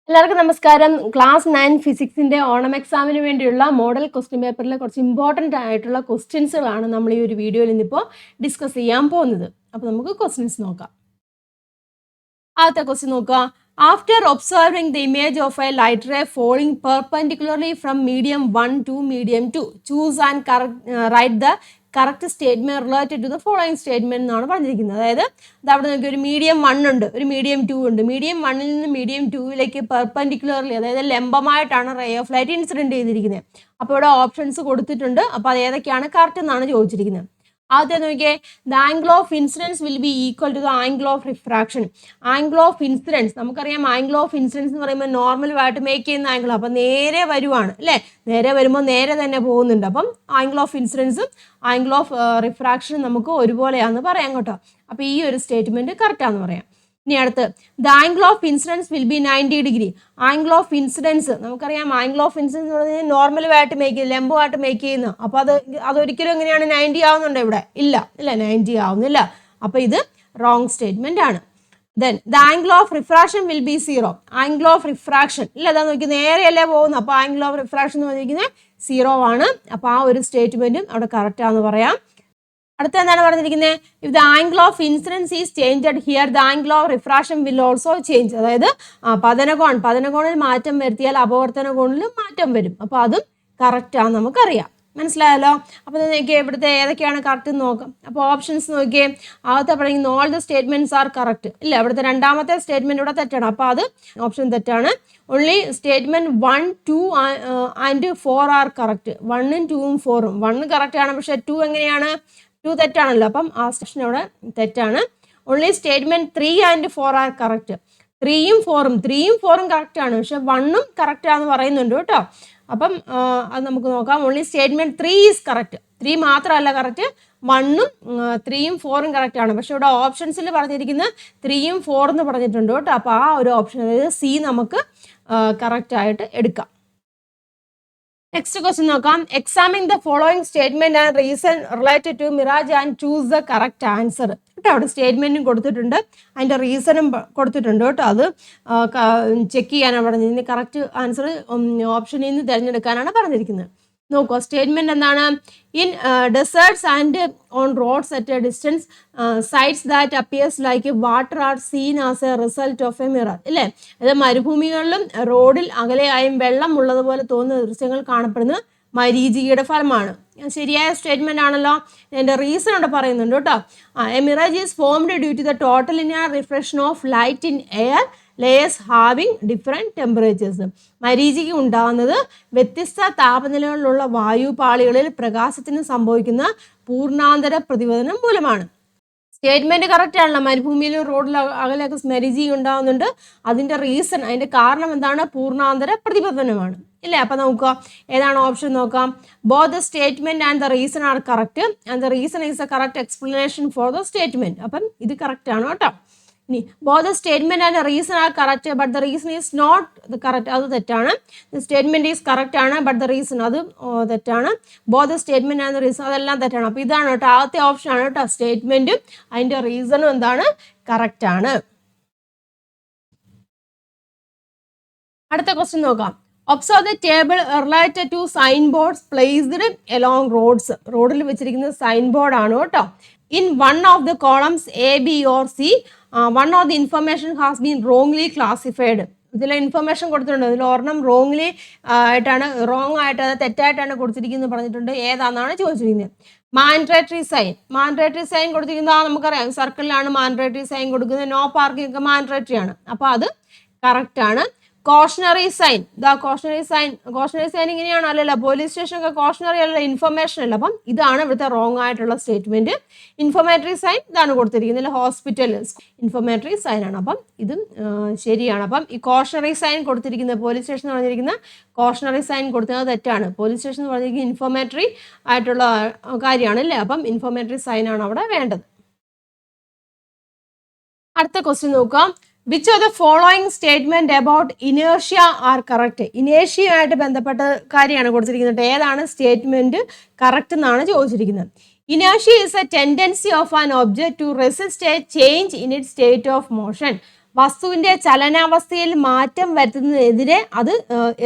എല്ലാവർക്കും നമസ്കാരം. ക്ലാസ് 9 ഫിസിക്സിന്റെ ഓണം എക്സാമിന് വേണ്ടിയുള്ള മോഡൽ ക്വസ്റ്റ്യൻ പേപ്പറിലെ കുറച്ച് ഇമ്പോർട്ടൻ്റ് ആയിട്ടുള്ള ക്വസ്റ്റ്യൻസുകളാണ് നമ്മൾ ഈ ഒരു വീഡിയോയിൽ ഇന്നിപ്പോൾ ഡിസ്കസ് ചെയ്യാൻ പോകുന്നത്. അപ്പോൾ നമുക്ക് ക്വസ്റ്റ്യൻസ് നോക്കാം. ആദ്യത്തെ ക്വസ്റ്റ്യൻ നോക്കുക. After observing the image of a light ray falling perpendicularly from medium 1 to medium 2 choose and write the correct statement related to the following statement എന്നാണ് പറഞ്ഞിരിക്കുന്നത്. അതായത് അവിടെ നോക്കി ഒരു മീഡിയം 1 ഉണ്ട്, ഒരു മീഡിയം 2 ഉണ്ട്. മീഡിയം 1ൽ നിന്ന് മീഡിയം 2ലേക്ക് പെർപെൻഡിക്കുലർലി, അതായത് ലംബമായിട്ടാണ് റേ ഓഫ് ലൈറ്റ് ഇൻസിഡന്റ് ചെയ്തിരിക്കുന്നത്. അപ്പോൾ ഇവിടെ ഓപ്ഷൻസ് കൊടുത്തിട്ടുണ്ട്. അപ്പോൾ അത് ഏതൊക്കെയാണ് കറക്റ്റ് എന്നാണ് ചോദിച്ചിരിക്കുന്നത്. ആദ്യം നോക്കിയേ, the angle of incidence will be equal to the angle of refraction. Angle of incidence നമുക്കറിയാം, ആംഗിൾ ഓഫ് ഇൻസിഡൻസ് എന്ന് പറയുമ്പോൾ നോർമലുമായിട്ട് മേക്ക് ചെയ്യുന്ന ആംഗിൾ. അപ്പം നേരെ വരുവാണ് അല്ലേ, നേരെ വരുമ്പോൾ നേരെ തന്നെ പോകുന്നുണ്ട്. അപ്പം ആംഗിൾ ഓഫ് ഇൻസിഡൻസും ആംഗിൾ ഓഫ് റിഫ്രാക്ഷനും നമുക്ക് ഒരുപോലെയാണെന്ന് പറയാം കേട്ടോ. അപ്പോൾ ഈ ഒരു സ്റ്റേറ്റ്മെന്റ് കറക്റ്റാന്ന് പറയാം. ഇനി അടുത്ത്, the angle of incidence will B 90 degree. Angle of incidence നമുക്കറിയാം, ആംഗിൾ ഓഫ് ഇൻസിഡൻസ് എന്ന് പറഞ്ഞാൽ നോർമലുമായിട്ട് മേക്ക് ചെയ്യുന്നത്, ലംബമായിട്ട് മേക്ക് ചെയ്യുന്നത്. അപ്പോൾ അതൊരിക്കലും എങ്ങനെയാണ് 90 ആവുന്നുണ്ടോ? ഇവിടെ ഇല്ല 90 ആവുന്നില്ല. അപ്പോൾ ഇത് റോങ് സ്റ്റേറ്റ്മെന്റ് ആണ്. Then the angle of refraction will be 0. Angle of refraction ഇല്ല, അതാ നോക്കി നേരെയല്ലേ പോകുന്നത്. അപ്പോൾ ആംഗിൾ ഓഫ് റിഫ്രാക്ഷൻ എന്ന് പറഞ്ഞിരിക്കുന്നത് 0 ആണ്. അപ്പോൾ ആ ഒരു സ്റ്റേറ്റ്മെന്റും അവിടെ കറക്റ്റ് ആണെന്ന് പറയാം. അടുത്ത എന്താണ് പറഞ്ഞിരിക്കുന്നത്? If the angle of incidence is changed here the angle of refraction will also change. അതായത് പതനകോണിൽ മാറ്റം വരുത്തിയാൽ അപവർത്തന കോണിലും മാറ്റം വരും. അപ്പോൾ അതും കറക്റ്റ് ആണെന്ന് നമുക്കറിയാം. മനസ്സിലായല്ലോ? അപ്പോൾ നോക്കിയേ, ഇവിടുത്തെ ഏതൊക്കെയാണ് കറക്റ്റ് എന്ന് നോക്കാം. അപ്പോൾ ഓപ്ഷൻസ് നോക്കിയേ. ആദ്യത്തെ പറയുന്നത് all the statements are correct. ഇല്ല, ഇവിടുത്തെ രണ്ടാമത്തെ സ്റ്റേറ്റ്മെന്റ് ഇവിടെ തെറ്റാണ്. അപ്പോൾ അത് ഓപ്ഷൻ തെറ്റാണ്. Only statement 1, 2 and 4 are correct. 1ഉം 2ഉം 4ഉം. 1 കറക്റ്റ് ആണ്, പക്ഷെ 2 എങ്ങനെയാണ്? 2 തെറ്റാണല്ലോ. അപ്പം ആ സ്റ്റേഷൻ അവിടെ തെറ്റാണ്. Only statement 3 and 4 are correct. 3ഉം 4ഉം കറക്റ്റ് ആണ്, പക്ഷെ 1ഉം കറക്റ്റ് ആണെന്ന് പറയുന്നുണ്ട് കേട്ടോ. അപ്പം അത് നമുക്ക് നോക്കാം. Only statement 3 is correct. 3 മാത്രമല്ല കറക്റ്റ്, 1ഉം 3ഉം 4ഉം കറക്റ്റ് ആണ്. പക്ഷെ ഇവിടെ ഓപ്ഷൻസിൽ പറഞ്ഞിരിക്കുന്നത് 3ഉം 4 എന്ന് പറഞ്ഞിട്ടുണ്ട് കേട്ടോ. അപ്പോൾ ആ ഒരു ഓപ്ഷൻ, അതായത് സി, നമുക്ക് കറക്റ്റ് ആയിട്ട് എടുക്കാം. നെക്സ്റ്റ് ക്വസ്റ്റ്യൻ നോക്കാം. Examine the following statement and reason related to mirage and choose the correct answer. കേട്ടോ, അവിടെ സ്റ്റേറ്റ്മെന്റും കൊടുത്തിട്ടുണ്ട്, അതിൻ്റെ റീസണും കൊടുത്തിട്ടുണ്ട് കേട്ടോ. അത് ചെക്ക് ചെയ്യാനാണ് പറഞ്ഞിരിക്കുന്നത്. കറക്റ്റ് ആൻസർ ഓപ്ഷനിൽ നിന്ന് തിരഞ്ഞെടുക്കാനാണ് പറഞ്ഞിരിക്കുന്നത്. നോക്കുക, സ്റ്റേറ്റ്മെന്റ് എന്താണ്? In deserts and on roads at a distance sights that appears like water are seen as a result of a mirror. ഇല്ലേ, അത് മരുഭൂമികളിലും റോഡിൽ അകലെയായും വെള്ളം ഉള്ളതുപോലെ തോന്നുന്ന ദൃശ്യങ്ങൾ കാണപ്പെടുന്ന മരീചികയുടെ ഫലമാണ്. ശരിയായ സ്റ്റേറ്റ്മെന്റ് ആണല്ലോ. എൻ്റെ റീസൺ അവിടെ പറയുന്നുണ്ട് കേട്ടോ. A mirage is formed due to the total linear reflection of light in air layers having different temperatures. മരീചിക ഉണ്ടാകുന്നത് വ്യത്യസ്ത താപനിലകളിലുള്ള വായുപാളികളിൽ പ്രകാശത്തിന് സംഭവിക്കുന്ന പൂർണ്ണാന്തര പ്രതിപതനം മൂലമാണ്. സ്റ്റേറ്റ്മെന്റ് കറക്റ്റ് ആണല്ലോ. മരുഭൂമിയിലും റോഡിലും അകലെയൊക്കെ മരീചിക ഉണ്ടാകുന്നുണ്ട്. അതിൻ്റെ റീസൺ, അതിൻ്റെ കാരണം എന്താണ്? പൂർണ്ണാന്തര പ്രതിപതനമാണ്. ഇല്ലേ? അപ്പം നോക്കുക, ഏതാണ് ഓപ്ഷൻ നോക്കാം. Both the statement and the reason are correct and the reason is a correct explanation for the statement. അപ്പം ഇത് കറക്റ്റ് ആണ് കേട്ടോ. ഇനി both the statement and reason are correct but the reason is not the correct. അത് തെറ്റാണ്. The statement is correct ആണ് but the reason അത് തെറ്റാണ്. Both the statement and reason അതെല്ലാം തെറ്റാണ്. അപ്പോൾ ഇതാണ് കേട്ടോ, ആദ്യത്തെ ഓപ്ഷൻ ആണ് കേട്ടോ. സ്റ്റേറ്റ്മെന്റും അതിൻ്റെ റീസണും എന്താണ്? കറക്റ്റ് ആണ്. അടുത്ത ക്വസ്റ്റ്യൻ നോക്കാം. Observe the table related to sign boards placed along roads. റോഡിൽ വെച്ചിരിക്കുന്ന സൈൻ ബോർഡ് ആണ് കേട്ടോ. In one of the columns A, B or C one of the information has been wrongly classified. ഇതിൽ information കൊടുത്തിട്ടുണ്ട്. ഇതിൽ ഒരെണ്ണം wrong ആയിട്ട്, അത് തെറ്റായിട്ടാണ് കൊടുത്തിരിക്കുന്നത് പറഞ്ഞിട്ടുണ്ട്. ഏതാണെന്നാണ് ചോദിച്ചിരിക്കുന്നത്. മാൻഡേറ്ററി സൈൻ കൊടുത്തിരിക്കുന്നത് നമുക്കറിയാം, സർക്കിളിലാണ് മാൻഡേറ്ററി സൈൻ കൊടുക്കുന്നത്. നോ പാർക്കിംഗ് ഒക്കെ മാൻഡേറ്ററി ആണ്. അപ്പോൾ അത് കറക്റ്റ് ആണ്. കോഷണറി സൈൻ ഇങ്ങനെയാണോ? അല്ലല്ല, പോലീസ് സ്റ്റേഷൻ ഒക്കെ കോഷണറി അല്ല, ഇൻഫർമേഷൻ അല്ല. അപ്പം ഇതാണ് ഇവിടുത്തെ റോങ് ആയിട്ടുള്ള സ്റ്റേറ്റ്മെന്റ്. ഇൻഫർമേറ്ററി സൈൻ ഇതാണ് കൊടുത്തിരിക്കുന്നത്, ഹോസ്പിറ്റൽ ഇൻഫർമേറ്ററി സൈൻ ആണ്. അപ്പം ഇതും ശരിയാണ്. അപ്പം ഈ കോഷണറി സൈൻ കൊടുത്തിരിക്കുന്നത്, പോലീസ് സ്റ്റേഷൻ എന്ന് പറഞ്ഞിരിക്കുന്ന കോഷണറി സൈൻ കൊടുക്കുന്നത് തെറ്റാണ്. പോലീസ് സ്റ്റേഷൻ എന്ന് പറഞ്ഞിരിക്കുന്നത് ഇൻഫർമേറ്ററി ആയിട്ടുള്ള കാര്യമാണ് അല്ലേ. അപ്പം ഇൻഫർമേറ്ററി സൈൻ ആണ് അവിടെ വേണ്ടത്. അടുത്ത ക്വസ്റ്റ്യൻ നോക്കാം. Which of the following statement about inertia are correct. ഇനേർഷ്യയുമായിട്ട് ബന്ധപ്പെട്ട കാര്യമാണ് കൊടുത്തിരിക്കുന്നത്. ഏതാണ് സ്റ്റേറ്റ്മെന്റ് കറക്റ്റ് എന്നാണ് ചോദിച്ചിരിക്കുന്നത്. Inertia is a tendency of an object to resist a change in it state of motion. വസ്തുവിന്റെ ചലനാവസ്ഥയിൽ മാറ്റം വരുത്തുന്നതിനെതിരെ അത്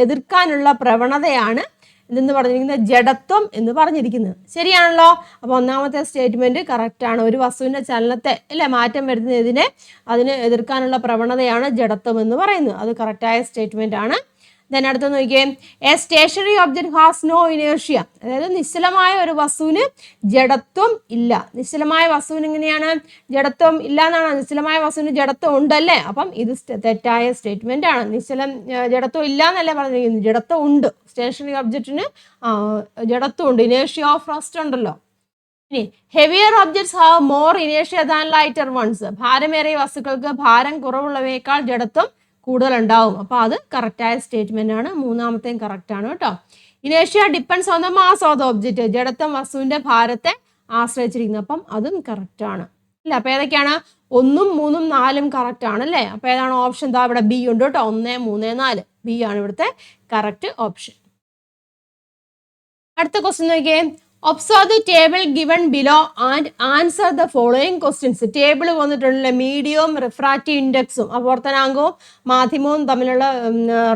എതിർക്കാനുള്ള പ്രവണതയാണ് ഇതെന്ന് പറഞ്ഞിരിക്കുന്നത് ജഡത്വം എന്ന് പറഞ്ഞിരിക്കുന്നത്. ശരിയാണല്ലോ. അപ്പോൾ ഒന്നാമത്തെ സ്റ്റേറ്റ്മെന്റ് കറക്റ്റ് ആണ്. ഒരു വസ്തുവിന്റെ ചലനത്തെ അല്ലെ മാറ്റം വരുന്നതിനെ അതിന് എതിർക്കാനുള്ള പ്രവണതയാണ് ജഡത്വം എന്ന് പറയുന്നത്. അത് കറക്റ്റായ സ്റ്റേറ്റ്മെന്റ് ആണ്. ദെൻ അടുത്ത് നോക്കിയേ, a stationary object has no inertia. അതായത് നിശ്ചലമായ ഒരു വസ്തുവിന് ജഡത്വം ഇല്ല. നിശ്ചലമായ വസ്തുവിന് എങ്ങനെയാണ് ജഡത്വം ഇല്ല എന്നാണ്? നിശ്ചലമായ വസ്തുവിന് ജഡത്വം ഉണ്ടല്ലേ? അപ്പം ഇത് തെറ്റായ സ്റ്റേറ്റ്മെന്റ് ആണ്. ജഡത്വം ഇല്ല എന്നല്ലേ പറഞ്ഞിരിക്കുന്നത്, ജഡത്വം ഉണ്ട്. സ്റ്റേഷനറി ഒബ്ജക്റ്റിന് ജഡത്വം ഉണ്ട്. ഇനേർഷ്യ ഓഫ് റസ്റ്റ് ഉണ്ടല്ലോ. ഇനി heavier objects have more inertia than lighter ones. ഭാരമേറിയ വസ്തുക്കൾക്ക് ഭാരം കുറവുള്ളവയേക്കാൾ ജഡത്വം കൂടുതലുണ്ടാവും. അപ്പോൾ അത് കറക്റ്റായ സ്റ്റേറ്റ്മെന്റ് ആണ്. മൂന്നാമത്തെയും കറക്റ്റ് ആണ് കേട്ടോ. Inertia depends on the mass of the object. ജഡത്വം വസ്തുവിന്റെ ഭാരത്തെ ആശ്രയിച്ചിരിക്കുന്നു. അപ്പം അതും കറക്റ്റ് ആണ് അല്ലേ? അപ്പോൾ ഏതൊക്കെയാണ്? 1, 3, 4 കറക്റ്റ് ആണ് അല്ലേ? അപ്പോൾ ഏതാണ് ഓപ്ഷൻ? ദാ ഇവിടെ ബി ഉണ്ട് കേട്ടോ. 1, 3, 4 ബി ആണ് ഇവിടുത്തെ കറക്റ്റ് ഓപ്ഷൻ. അടുത്ത ക്വസ്റ്റ്യൻ നോക്കിയേ, observe the table given below and answer the following questions. Table വന്നിട്ടുണ്ടല്ലോ, മീഡിയവും റിഫ്രാക്റ്റീവ് ഇൻഡെക്സും അപവർത്തനാങ്കവും മാധ്യമവും തമ്മിലുള്ള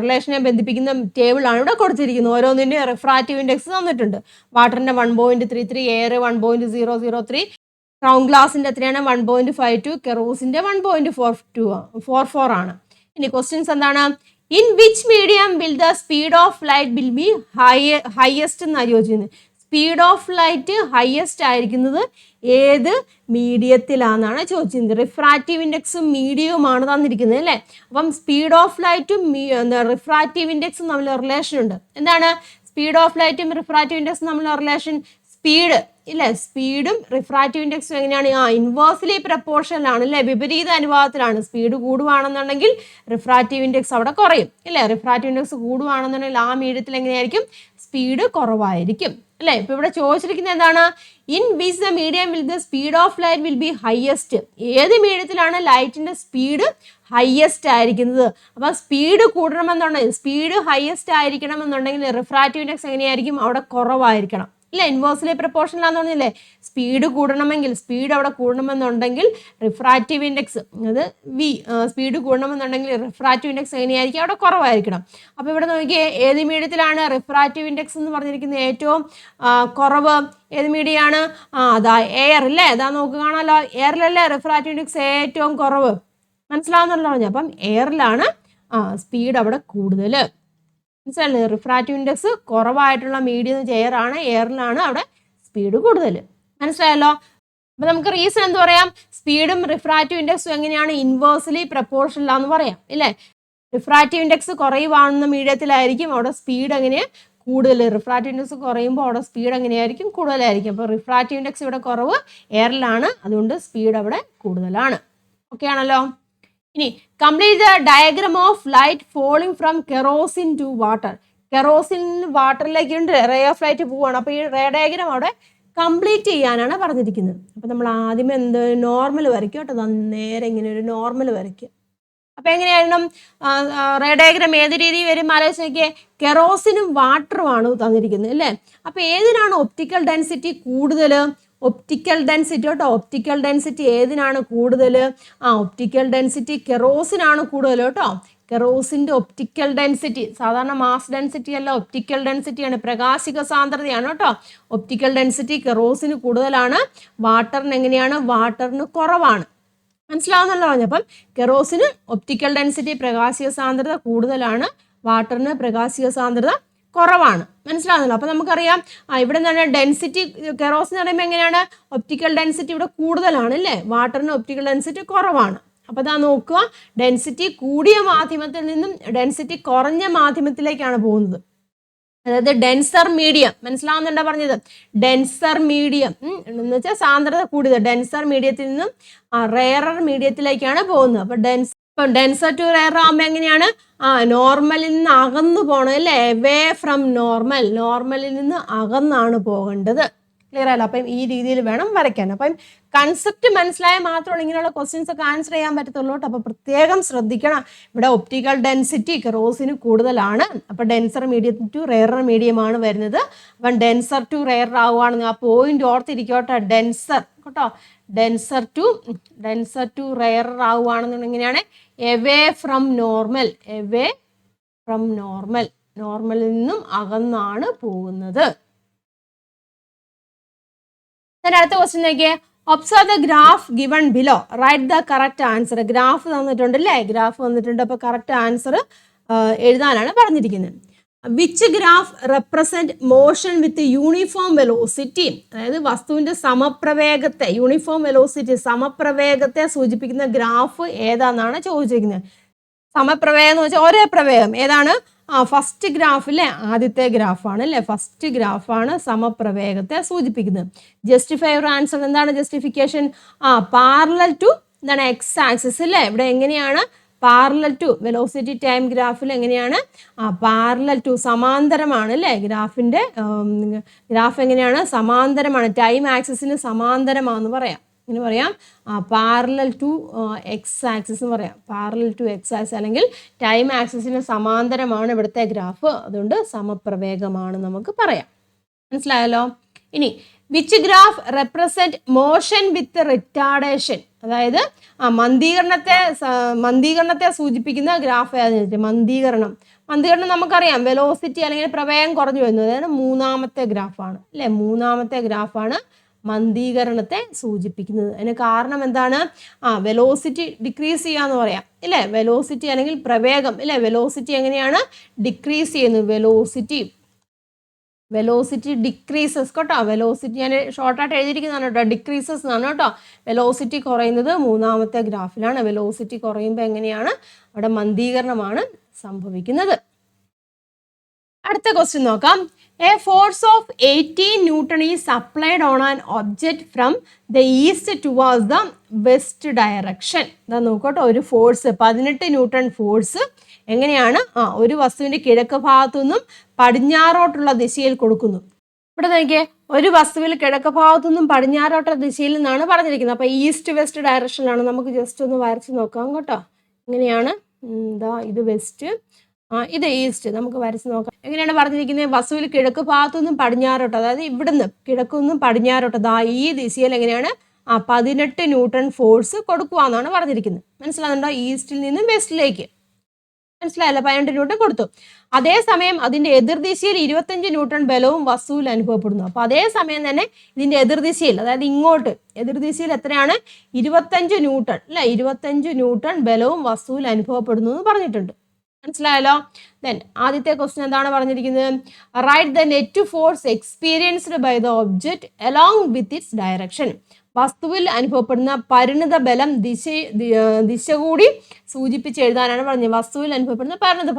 റിലേഷനെ ബന്ധിപ്പിക്കുന്ന ടേബിളാണ് ഇവിടെ കൊടുത്തിരിക്കുന്നത്. ഓരോന്നിൻ്റെ റിഫ്രാക്റ്റീവ് ഇൻഡെക്സ് തന്നിട്ടുണ്ട്. വാട്ടറിൻ്റെ 1.33, എയർ 1.003, റൗണ്ട് ഗ്ലാസിൻ്റെ എത്രയാണ്? 1.52, കെറോസിൻ്റെ 1.44 ആണ്. ഇനി ക്വസ്റ്റ്യൻസ് എന്താണ്? In which medium will the speed of light will be highest എന്നാണ് ചോദിച്ചിരുന്നത്. സ്പീഡ് ഓഫ് ലൈറ്റ് ഹയസ്റ്റ് ആയിരിക്കുന്നത് ഏത് മീഡിയത്തിലാണെന്നാണ് ചോദിച്ചിരുന്നത്. റിഫ്രാക്റ്റീവ് ഇൻഡെക്സും മീഡിയവുമാണ് തന്നിരിക്കുന്നത് അല്ലേ? അപ്പം സ്പീഡ് ഓഫ് ലൈറ്റും റിഫ്രാക്റ്റീവ് ഇൻഡെക്സും തമ്മിൽ റിലേഷൻ ഉണ്ട്. എന്താണ് സ്പീഡ് ഓഫ് ലൈറ്റും റിഫ്രാക്റ്റീവ് ഇൻഡെക്സും തമ്മിലുള്ള റിലേഷൻ? സ്പീഡ് ഇല്ലേ, സ്പീഡും റിഫ്രാക്റ്റീവ് ഇൻഡെക്സും എങ്ങനെയാണ്? ഇൻവേഴ്സ്ലി പ്രപ്പോർഷനിലാണ് അല്ലേ? വിപരീത അനുപാതത്തിലാണ്. സ്പീഡ് കൂടുവാണെന്നുണ്ടെങ്കിൽ റിഫ്രാക്റ്റീവ് ഇൻഡെക്സ് അവിടെ കുറയും ഇല്ലേ? റിഫ്രാക്റ്റീവ് ഇൻഡെക്സ് കൂടുവാണെന്നുണ്ടെങ്കിൽ ആ മീഡിയത്തിൽ എങ്ങനെയായിരിക്കും? സ്പീഡ് കുറവായിരിക്കും അല്ലേ? ഇപ്പൊ ഇവിടെ ചോദിച്ചിരിക്കുന്നത് എന്താണ്? In which the medium will the speed of light will be highest. ഏത് മീഡിയത്തിലാണ് ലൈറ്റിന്റെ സ്പീഡ് ഹയസ്റ്റ് ആയിരിക്കുന്നത്? അപ്പൊ സ്പീഡ് കൂടണമെന്നുണ്ടെങ്കിൽ, സ്പീഡ് ഹയസ്റ്റ് ആയിരിക്കണമെന്നുണ്ടെങ്കിൽ റിഫ്രാക്റ്റീവ് ഇൻഡെക്സ് എങ്ങനെയായിരിക്കും? അവിടെ കുറവായിരിക്കണം ഇല്ല? ഇൻവേഴ്സ്ലി പ്രപ്പോർഷനിലാന്ന് പറഞ്ഞില്ലേ? സ്പീഡ് കൂടണമെങ്കിൽ, സ്പീഡ് അവിടെ കൂടണമെന്നുണ്ടെങ്കിൽ റിഫ്രാക്റ്റീവ് ഇൻഡെക്സ് അത് സ്പീഡ് കൂടണമെന്നുണ്ടെങ്കിൽ റിഫ്രാക്റ്റീവ് ഇൻഡെക്സ് എങ്ങനെയായിരിക്കും? അവിടെ കുറവായിരിക്കണം. അപ്പോൾ ഇവിടെ നോക്കിയേ, ഏത് മീഡിയത്തിലാണ് റിഫ്രാക്റ്റീവ് ഇൻഡെക്സ് എന്ന് പറഞ്ഞിരിക്കുന്നത് ഏറ്റവും കുറവ്? ഏത് മീഡിയമാണ്? അതാ എയർ അല്ലേ? അതാ നോക്ക് കാണാമല്ലോ, എയറിലല്ലേ റിഫ്രാക്റ്റീവ് ഇൻഡെക്സ് ഏറ്റവും കുറവ്. മനസ്സിലാവുന്നല്ലോ പറഞ്ഞു. അപ്പം എയറിലാണ് സ്പീഡ് അവിടെ കൂടുതൽ. മനസ്സിലായില്ലേ? റിഫ്രാക്റ്റീവ് ഇൻഡെക്സ് കുറവായിട്ടുള്ള മീഡിയം എയറാണ്, എയറിലാണ് അവിടെ സ്പീഡ് കൂടുതൽ. മനസ്സിലായല്ലോ? അപ്പം നമുക്ക് റീസൺ എന്ത് പറയാം? സ്പീഡും റിഫ്രാക്റ്റീവ് ഇൻഡെക്സും എങ്ങനെയാണ്? ഇൻവേഴ്സ്ലി പ്രപ്പോർഷനിലാന്ന് പറയാം ഇല്ലേ? റിഫ്രാക്റ്റീവ് ഇൻഡെക്സ് കുറയുവാണെന്ന മീഡിയത്തിലായിരിക്കും അവിടെ സ്പീഡ് എങ്ങനെ കൂടുതൽ. റിഫ്രാക്റ്റീവ് ഇൻഡെക്സ് കുറയുമ്പോൾ അവിടെ സ്പീഡ് എങ്ങനെയായിരിക്കും? കൂടുതലായിരിക്കും. അപ്പോൾ റിഫ്രാക്റ്റീവ് ഇൻഡെക്സ് ഇവിടെ കുറവ്, എയറിലാണ്, അതുകൊണ്ട് സ്പീഡ് അവിടെ കൂടുതലാണ്. ഓക്കെ ആണല്ലോ? ഇനി complete the diagram of light falling from kerosene to water. Kerosene വാട്ടറിലേക്ക് റേ ഓഫ് ലൈറ്റ് പോവുകയാണ്. അപ്പോൾ ഈ റേ ഡയഗ്രാം അവിടെ കംപ്ലീറ്റ് ചെയ്യാനാണ് പറഞ്ഞിരിക്കുന്നത്. അപ്പോൾ നമ്മൾ ആദ്യമേ നോർമൽ വരയ്ക്കും കേട്ടോ. നേരെ ഇങ്ങനെ ഒരു നോർമൽ വരയ്ക്കുക. അപ്പോൾ എങ്ങനെയായിരുന്നു റേ ഡയഗ്രാം? ഏത് രീതി വരും ആലോചിച്ച് നോക്കിയേ. കെറോസിനും വാട്ടറുമാണ് തന്നിരിക്കുന്നത് അല്ലേ? അപ്പോൾ ഏതിനാണ് ഒപ്റ്റിക്കൽ ഡെൻസിറ്റി കൂടുതൽ? ഒപ്റ്റിക്കൽ ഡെൻസിറ്റി കേട്ടോ. ഒപ്റ്റിക്കൽ ഡെൻസിറ്റി ഏതിനാണ് കൂടുതൽ? ഒപ്റ്റിക്കൽ ഡെൻസിറ്റി കെറോസിനാണ് കൂടുതൽ കേട്ടോ. കെറോസിൻ്റെ ഒപ്റ്റിക്കൽ ഡെൻസിറ്റി, സാധാരണ മാസ് ഡെൻസിറ്റി അല്ല, ഒപ്റ്റിക്കൽ ഡെൻസിറ്റിയാണ്, പ്രകാശിക സാന്ദ്രതയാണ് കേട്ടോ. ഒപ്റ്റിക്കൽ ഡെൻസിറ്റി കെറോസിന് കൂടുതലാണ്, വാട്ടറിന് എങ്ങനെയാണ്? വാട്ടറിന് കുറവാണ്. മനസ്സിലാവുന്നല്ലോ പറഞ്ഞു. അപ്പം കെറോസിന് ഒപ്റ്റിക്കൽ ഡെൻസിറ്റി പ്രകാശിക സാന്ദ്രത കൂടുതലാണ്, വാട്ടറിന് പ്രകാശിക സാന്ദ്രത കുറവാണ്. മനസ്സിലാവുന്നല്ലോ? അപ്പം നമുക്കറിയാം ഇവിടെ എന്താണ് ഡെൻസിറ്റി? കെറോസിൻ എന്ന് പറയുമ്പോൾ എങ്ങനെയാണ്? ഒപ്റ്റിക്കൽ ഡെൻസിറ്റി ഇവിടെ കൂടുതലാണ് അല്ലേ? വാട്ടറിന് ഒപ്റ്റിക്കൽ ഡെൻസിറ്റി കുറവാണ്. അപ്പോൾ അതാ നോക്കുക, ഡെൻസിറ്റി കൂടിയ മാധ്യമത്തിൽ നിന്നും ഡെൻസിറ്റി കുറഞ്ഞ മാധ്യമത്തിലേക്കാണ് പോകുന്നത്. അതായത് ഡെൻസർ മീഡിയം. മനസ്സിലാവുന്നുണ്ടോ പറഞ്ഞത്? ഡെൻസർ മീഡിയം എന്ന് വെച്ചാൽ സാന്ദ്രത കൂടിയത്. ഡെൻസർ മീഡിയത്തിൽ നിന്നും റെയറർ മീഡിയത്തിലേക്കാണ് പോകുന്നത്. അപ്പോൾ ഡെൻസർ ടു റെയർ ആകുമ്പോൾ എങ്ങനെയാണ്? നോർമലിൽ നിന്ന് അകന്നു പോകണം അല്ലേ? Away from normal. നോർമലിൽ നിന്ന് അകന്നാണ് പോകേണ്ടത്. ക്ലിയർ ആയല്ലോ? അപ്പം ഈ രീതിയിൽ വേണം വരയ്ക്കാൻ. അപ്പം കൺസെപ്റ്റ് മനസ്സിലായാൽ മാത്രമാണ് ഇങ്ങനെയുള്ള ക്വസ്റ്റ്യൻസ് ഒക്കെ ആൻസർ ചെയ്യാൻ പറ്റത്തുള്ളൂ. അപ്പോൾ പ്രത്യേകം ശ്രദ്ധിക്കണം. ഇവിടെ ഒപ്റ്റിക്കൽ ഡെൻസിറ്റി കെറോസിന് കൂടുതലാണ്. അപ്പോൾ ഡെൻസർ മീഡിയം ടു റെയറർ മീഡിയമാണ് വരുന്നത്. അപ്പം ഡെൻസർ ടു റെയറർ ആവുകയാണെങ്കിൽ ആ പോയിന്റ് ഓർത്തിരിക്കോട്ടെ, ഡെൻസർ കേട്ടോ, ഡെൻസർ ടു റെയറർ ആവുകയാണെന്നുണ്ടെങ്കിൽ എങ്ങനെയാണ്? Away from normal, away from normal, നോർമലിൽ നിന്നും അകന്നാണ് പോകുന്നത്. അടുത്ത ക്വസ്റ്റ്യൻ നോക്കിയേ. Observe the graph given below, write the correct answer. Graph തന്നിട്ടുണ്ട് അല്ലേ? ഗ്രാഫ് തന്നിട്ടുണ്ട്. അപ്പോൾ കറക്റ്റ് ആൻസർ എഴുതാനാണ് പറഞ്ഞിരിക്കുന്നത്. Which graph represent motion with uniform velocity, അതായത് വസ്തുവിന്റെ സമപ്രവേഗത്തെ, യൂണിഫോം വെലോസിറ്റി സമപ്രവേഗത്തെ സൂചിപ്പിക്കുന്ന ഗ്രാഫ് ഏതാണെന്നാണ് ചോദിച്ചിരിക്കുന്നത്. സമപ്രവേഗം എന്ന് വെച്ചാൽ ഒരേ പ്രവേഗം ഏതാണ്? ഫസ്റ്റ് ഗ്രാഫിലെ ആദ്യത്തെ ഗ്രാഫാണ് അല്ലേ? ഫസ്റ്റ് ഗ്രാഫാണ് സമപ്രവേഗത്തെ സൂചിപ്പിക്കുന്നത്. Justify your answer. എന്താണ് ജസ്റ്റിഫിക്കേഷൻ? പാരലൽ ടു എന്താണ്? എക്സ് ആക്സിസ് അല്ലേ? ഇവിടെ എങ്ങനെയാണ്? പാരലൽ ടു വെലോസിറ്റി ടൈം ഗ്രാഫിൽ എങ്ങനെയാണ്? പാരലൽ ടു സമാന്തരമാണ് അല്ലേ? ഗ്രാഫ് എങ്ങനെയാണ്? സമാന്തരമാണ്, ടൈം ആക്സിസിന് സമാന്തരമാണെന്ന് പറയാം. ഇങ്ങനെ പറയാം, പാരലൽ ടു എക്സ് ആക്സിസ് എന്ന് പറയാം. പാരലൽ ടു എക്സ് ആക്സിസ് അല്ലെങ്കിൽ ടൈം ആക്സിസിന് സമാന്തരമാണ് ഇവിടുത്തെ ഗ്രാഫ്. അതുകൊണ്ട് സമപ്രവേഗമാണ് നമുക്ക് പറയാം. മനസ്സിലായല്ലോ? ഇനി which graph represent motion with retardation, അതായത് മന്ദീകരണത്തെ സൂചിപ്പിക്കുന്ന ഗ്രാഫ് ഏതാണെന്ന് വെച്ചാൽ മന്ദീകരണം നമുക്കറിയാം, വെലോസിറ്റി അല്ലെങ്കിൽ പ്രവേഗം കുറഞ്ഞു വരുന്നത്. അതായത് മൂന്നാമത്തെ ഗ്രാഫാണ് അല്ലേ? മൂന്നാമത്തെ ഗ്രാഫാണ് മന്ദീകരണത്തെ സൂചിപ്പിക്കുന്നത്. അതിന് കാരണം എന്താണ്? വെലോസിറ്റി ഡിക്രീസ് ചെയ്യാന്ന് പറയാം ഇല്ലേ? വെലോസിറ്റി അല്ലെങ്കിൽ പ്രവേഗം ഇല്ലേ? വെലോസിറ്റി എങ്ങനെയാണ് ഡിക്രീസ് ചെയ്യുന്നത്? വെലോസിറ്റി ഡിക്രീസസ് കേട്ടോ. വെലോസിറ്റി ഞാൻ ഷോർട്ടായിട്ട് എഴുതിയിരിക്കുന്നതാണ് കേട്ടോ, ഡിക്രീസസ് എന്നാണ് കേട്ടോ. വെലോസിറ്റി കുറയുന്നത് മൂന്നാമത്തെ ഗ്രാഫിലാണ്. വെലോസിറ്റി കുറയുമ്പോൾ എങ്ങനെയാണ്? അവിടെ മന്ദീകരണമാണ് സംഭവിക്കുന്നത്. അടുത്ത ക്വസ്റ്റ്യൻ നോക്കാം. A force of 18 Newton is applied on an object from the east towards the west direction. ഇതാ നോക്കട്ടോ, ഒരു ഫോഴ്സ് 18 ന്യൂട്ടൺ ഫോഴ്സ് എങ്ങനെയാണ് ഒരു വസ്തുവിന്റെ കിഴക്ക് ഭാഗത്തു നിന്നും പടിഞ്ഞാറോട്ടുള്ള ദിശയിൽ കൊടുക്കുന്നു. ഇവിടെ നോക്കിയേ, ഒരു വസ്തുവിൽ കിഴക്ക് ഭാഗത്തു നിന്നും പടിഞ്ഞാറോട്ടുള്ള ദിശയിൽ നിന്നാണ് പറഞ്ഞിരിക്കുന്നത്. അപ്പൊ ഈസ്റ്റ് വെസ്റ്റ് ഡയറക്ഷനിലാണ്. നമുക്ക് ജസ്റ്റ് ഒന്ന് വരച്ച് നോക്കാം കേട്ടോ. എങ്ങനെയാണ്? ഇത് വെസ്റ്റ്, ഇത് ഈസ്റ്റ്. നമുക്ക് വരച്ച് നോക്കാം. എങ്ങനെയാണ് പറഞ്ഞിരിക്കുന്നത്? വസ്തുവിൽ കിഴക്ക് ഭാഗത്തു നിന്നും പടിഞ്ഞാറോട്ട്, അതായത് ഇവിടുന്ന് കിഴക്കു നിന്നും പടിഞ്ഞാറോട്ട് ഈ ദിശയിൽ എങ്ങനെയാണ് 18 ന്യൂട്ടൺ ഫോഴ്സ് കൊടുക്കുക എന്നാണ് പറഞ്ഞിരിക്കുന്നത്. മനസ്സിലാകുന്നുണ്ടോ? ഈസ്റ്റിൽ നിന്നും വെസ്റ്റിലേക്ക്. മനസ്സിലായല്ലോ? 18 ന്യൂട്ടൺ കൊടുത്തു. അതേസമയം അതിന്റെ എതിർദിശയിൽ 25 ന്യൂട്ടൺ ബലവും വസ്തുവിൽ അനുഭവപ്പെടുന്നു. അപ്പൊ അതേസമയം തന്നെ ഇതിന്റെ എതിർദിശയിൽ, അതായത് ഇങ്ങോട്ട് എതിർദിശയിൽ എത്രയാണ്? 25 ന്യൂട്ടൺ അല്ലെ? 25 ന്യൂട്ടൺ ബലവും വസ്തുവിൽ അനുഭവപ്പെടുന്നു എന്ന് പറഞ്ഞിട്ടുണ്ട്. മനസ്സിലായല്ലോ? ദെൻ ആദ്യത്തെ ക്വസ്റ്റ്യൻ എന്താണ് പറഞ്ഞിരിക്കുന്നത്? Write the net force experienced by the object along with its direction. വസ്തുവിൽ അനുഭവപ്പെടുന്ന പരിണിത ബലം ദിശ കൂടി സൂചിപ്പിച്ച് എഴുതാനാണ് പറഞ്ഞത്. വസ്തുവിൽ അനുഭവപ്പെടുന്ന പരിണിത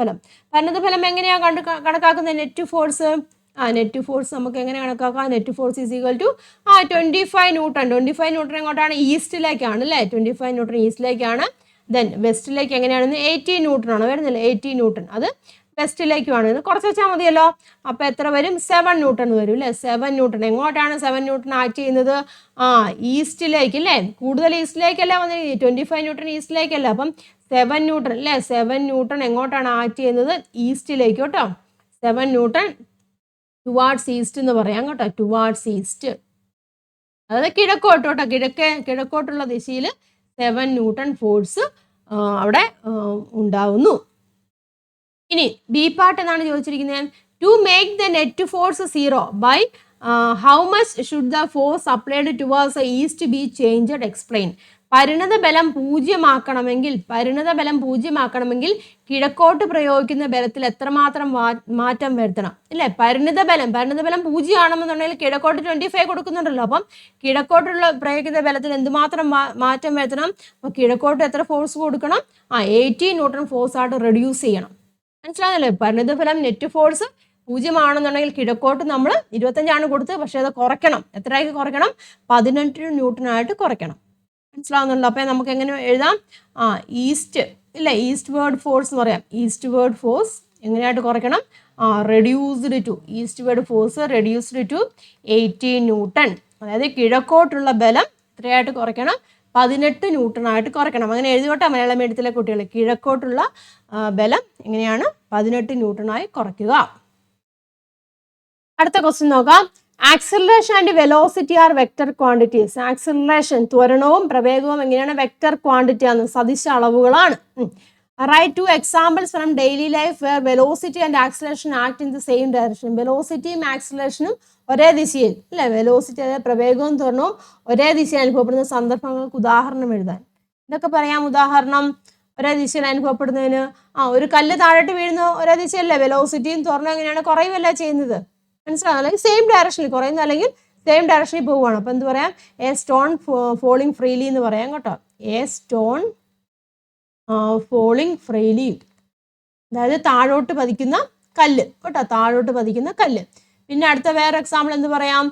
ഫലം എങ്ങനെയാണ് കണക്കാക്കുന്നത്? നെറ്റ് ഫോഴ്സ് നെറ്റ് ഫോഴ്സ് നമുക്ക് എങ്ങനെ കണക്കാക്കാം? Net force is equal to 25 newton. 25 newton എങ്ങോട്ടാണ്? ഈസ്റ്റിലേക്കാണ് അല്ലേ? 25 ന്യൂട്ടൺ ഈസ്റ്റിലേക്കാണ്. ദെൻ വെസ്റ്റിലേക്ക് എങ്ങനെയാണെന്ന് 18 ന്യൂട്ടൺ ആണ് വരുന്നില്ല? 18 ന്യൂട്ടൺ അത് വെസ്റ്റിലേക്കുമാണ്. ഇത് കുറച്ച് വെച്ചാൽ മതിയല്ലോ. അപ്പോൾ എത്ര വരും? 7 ന്യൂട്ടൺ വരും അല്ലേ? 7 ന്യൂട്ടൺ എങ്ങോട്ടാണ് 7 ന്യൂട്ടൺ ആക്ട് ചെയ്യുന്നത്? ഈസ്റ്റിലേക്ക് അല്ലേ? കൂടുതൽ ഈസ്റ്റിലേക്കല്ല വന്നിരിക്കുന്നത്. 25 ന്യൂട്ടൺ ഈസ്റ്റിലേക്കല്ല. അപ്പം 7 ന്യൂട്ടൺ അല്ലേ? 7 ന്യൂട്ടൺ എങ്ങോട്ടാണ് ആക്ട് ചെയ്യുന്നത്? ഈസ്റ്റിലേക്ക് കേട്ടോ. 7 ന്യൂട്ടൺ ടുവാർഡ്സ് ഈസ്റ്റ് എന്ന് പറയാം കേട്ടോ. ടുവാർഡ്സ് ഈസ്റ്റ്, അതായത് കിഴക്കോട്ട് കേട്ടോ. കിഴക്കോട്ടുള്ള ദിശയിൽ 7 ന്യൂട്ടൺ ഫോഴ്സ് അവിടെ ഉണ്ടാവുന്നു. ഇനി ബി പാർട്ട് എന്നാണ് ചോദിച്ചിരിക്കുന്നത്. To make the net force 0 by how much should the force applied towards east be changed? Explain. പരിണിത ബലം പൂജ്യമാക്കണമെങ്കിൽ കിഴക്കോട്ട് പ്രയോഗിക്കുന്ന ബലത്തിൽ എത്രമാത്രം മാറ്റം വരുത്തണം ഇല്ലേ? പരിണിത ബലം 0 ആണെന്നുണ്ടെങ്കിൽ കിഴക്കോട്ട് 25 കൊടുക്കുന്നുണ്ടല്ലോ. അപ്പം കിഴക്കോട്ടുള്ള പ്രയോഗിക്കുന്ന ബലത്തിൽ എന്തുമാത്രം മാറ്റം വരുത്തണം? അപ്പോൾ കിഴക്കോട്ട് എത്ര ഫോഴ്സ് കൊടുക്കണം? 18 ന്യൂട്ടൺ ഫോഴ്സ് ആയിട്ട് റെഡ്യൂസ് ചെയ്യണം. മനസ്സിലാകുന്നല്ലേ? പരിണിത ഫലം നെറ്റ് ഫോഴ്സ് 0 ആണെന്നുണ്ടെങ്കിൽ കിഴക്കോട്ട് നമ്മൾ 25 കൊടുത്തത്, പക്ഷെ അത് കുറയ്ക്കണം. എത്രയായിട്ട് കുറയ്ക്കണം? 18 ന്യൂട്ടനായിട്ട് കുറയ്ക്കണം. മനസ്സിലാവുന്നുണ്ടോ? അപ്പം നമുക്ക് എങ്ങനെ എഴുതാം? ഈസ്റ്റ് ഇല്ലേ? ഈസ്റ്റ് വേർഡ് ഫോഴ്സ് എന്ന് പറയാം. ഈസ്റ്റ് വേർഡ് ഫോഴ്സ് എങ്ങനെയായിട്ട് കുറയ്ക്കണം? Reduced to eastward force reduced to 18 newton. അതായത് കിഴക്കോട്ടുള്ള ബലം എത്രയായിട്ട് കുറയ്ക്കണം? 18 ന്യൂട്ടണായിട്ട് കുറയ്ക്കണം. അങ്ങനെ എഴുതിയോട്ടെ മലയാളം മീഡിയത്തിലെ കുട്ടികൾ. കിഴക്കോട്ടുള്ള ബലം എങ്ങനെയാണ്? 18 ന്യൂട്ടണായി കുറയ്ക്കുക. അടുത്ത ക്വസ്റ്റ്യൻ നോക്കാം. Acceleration and velocity are vector quantities. Acceleration ത്വരണവും പ്രവേഗവും എങ്ങനെയാണ്? വെക്ടർ ക്വാണ്ടിറ്റി ആണ്, സദിശ അളവുകളാണ്. Write two examples from daily life where velocity and acceleration act in the same direction. വെലോസിറ്റിയും ആക്സിലറേഷനും ഒരേ ദിശയിൽ അല്ലെ, വെലോസിറ്റി അതായത് പ്രവേഗവും ത്വരണവും ഒരേ ദിശയിൽ അനുഭവപ്പെടുന്ന സന്ദർഭങ്ങൾക്ക് ഉദാഹരണം എഴുതാൻ. ഇതൊക്കെ പറയാം ഉദാഹരണം. ഒരേ ദിശയിൽ അനുഭവപ്പെടുന്നതിന് ഒരു കല്ല് താഴോട്ട് വീഴുന്ന ഒരേ ദിശയല്ലേ, വെലോസിറ്റിയും ത്വരണവും എങ്ങനെയാണ്? കുറയുമല്ല ചെയ്യുന്നത്. മനസ്സിലാവും? അല്ലെങ്കിൽ സെയിം ഡയറക്ഷനിൽ കുറയുന്ന, അല്ലെങ്കിൽ സെയിം ഡയറക്ഷനിൽ പോവുകയാണ്. അപ്പം എന്ത് പറയാം? എ സ്റ്റോൺ ഫോളിങ് ഫ്രീലി എന്ന് പറയാം കേട്ടോ. എ സ്റ്റോൺ ഫോളിങ് ഫ്രീലി, അതായത് താഴോട്ട് പതിക്കുന്ന കല്ല് കേട്ടോ, താഴോട്ട് പതിക്കുന്ന കല്ല്. പിന്നെ അടുത്ത വേറെ എക്സാമ്പിൾ എന്ത് പറയാം?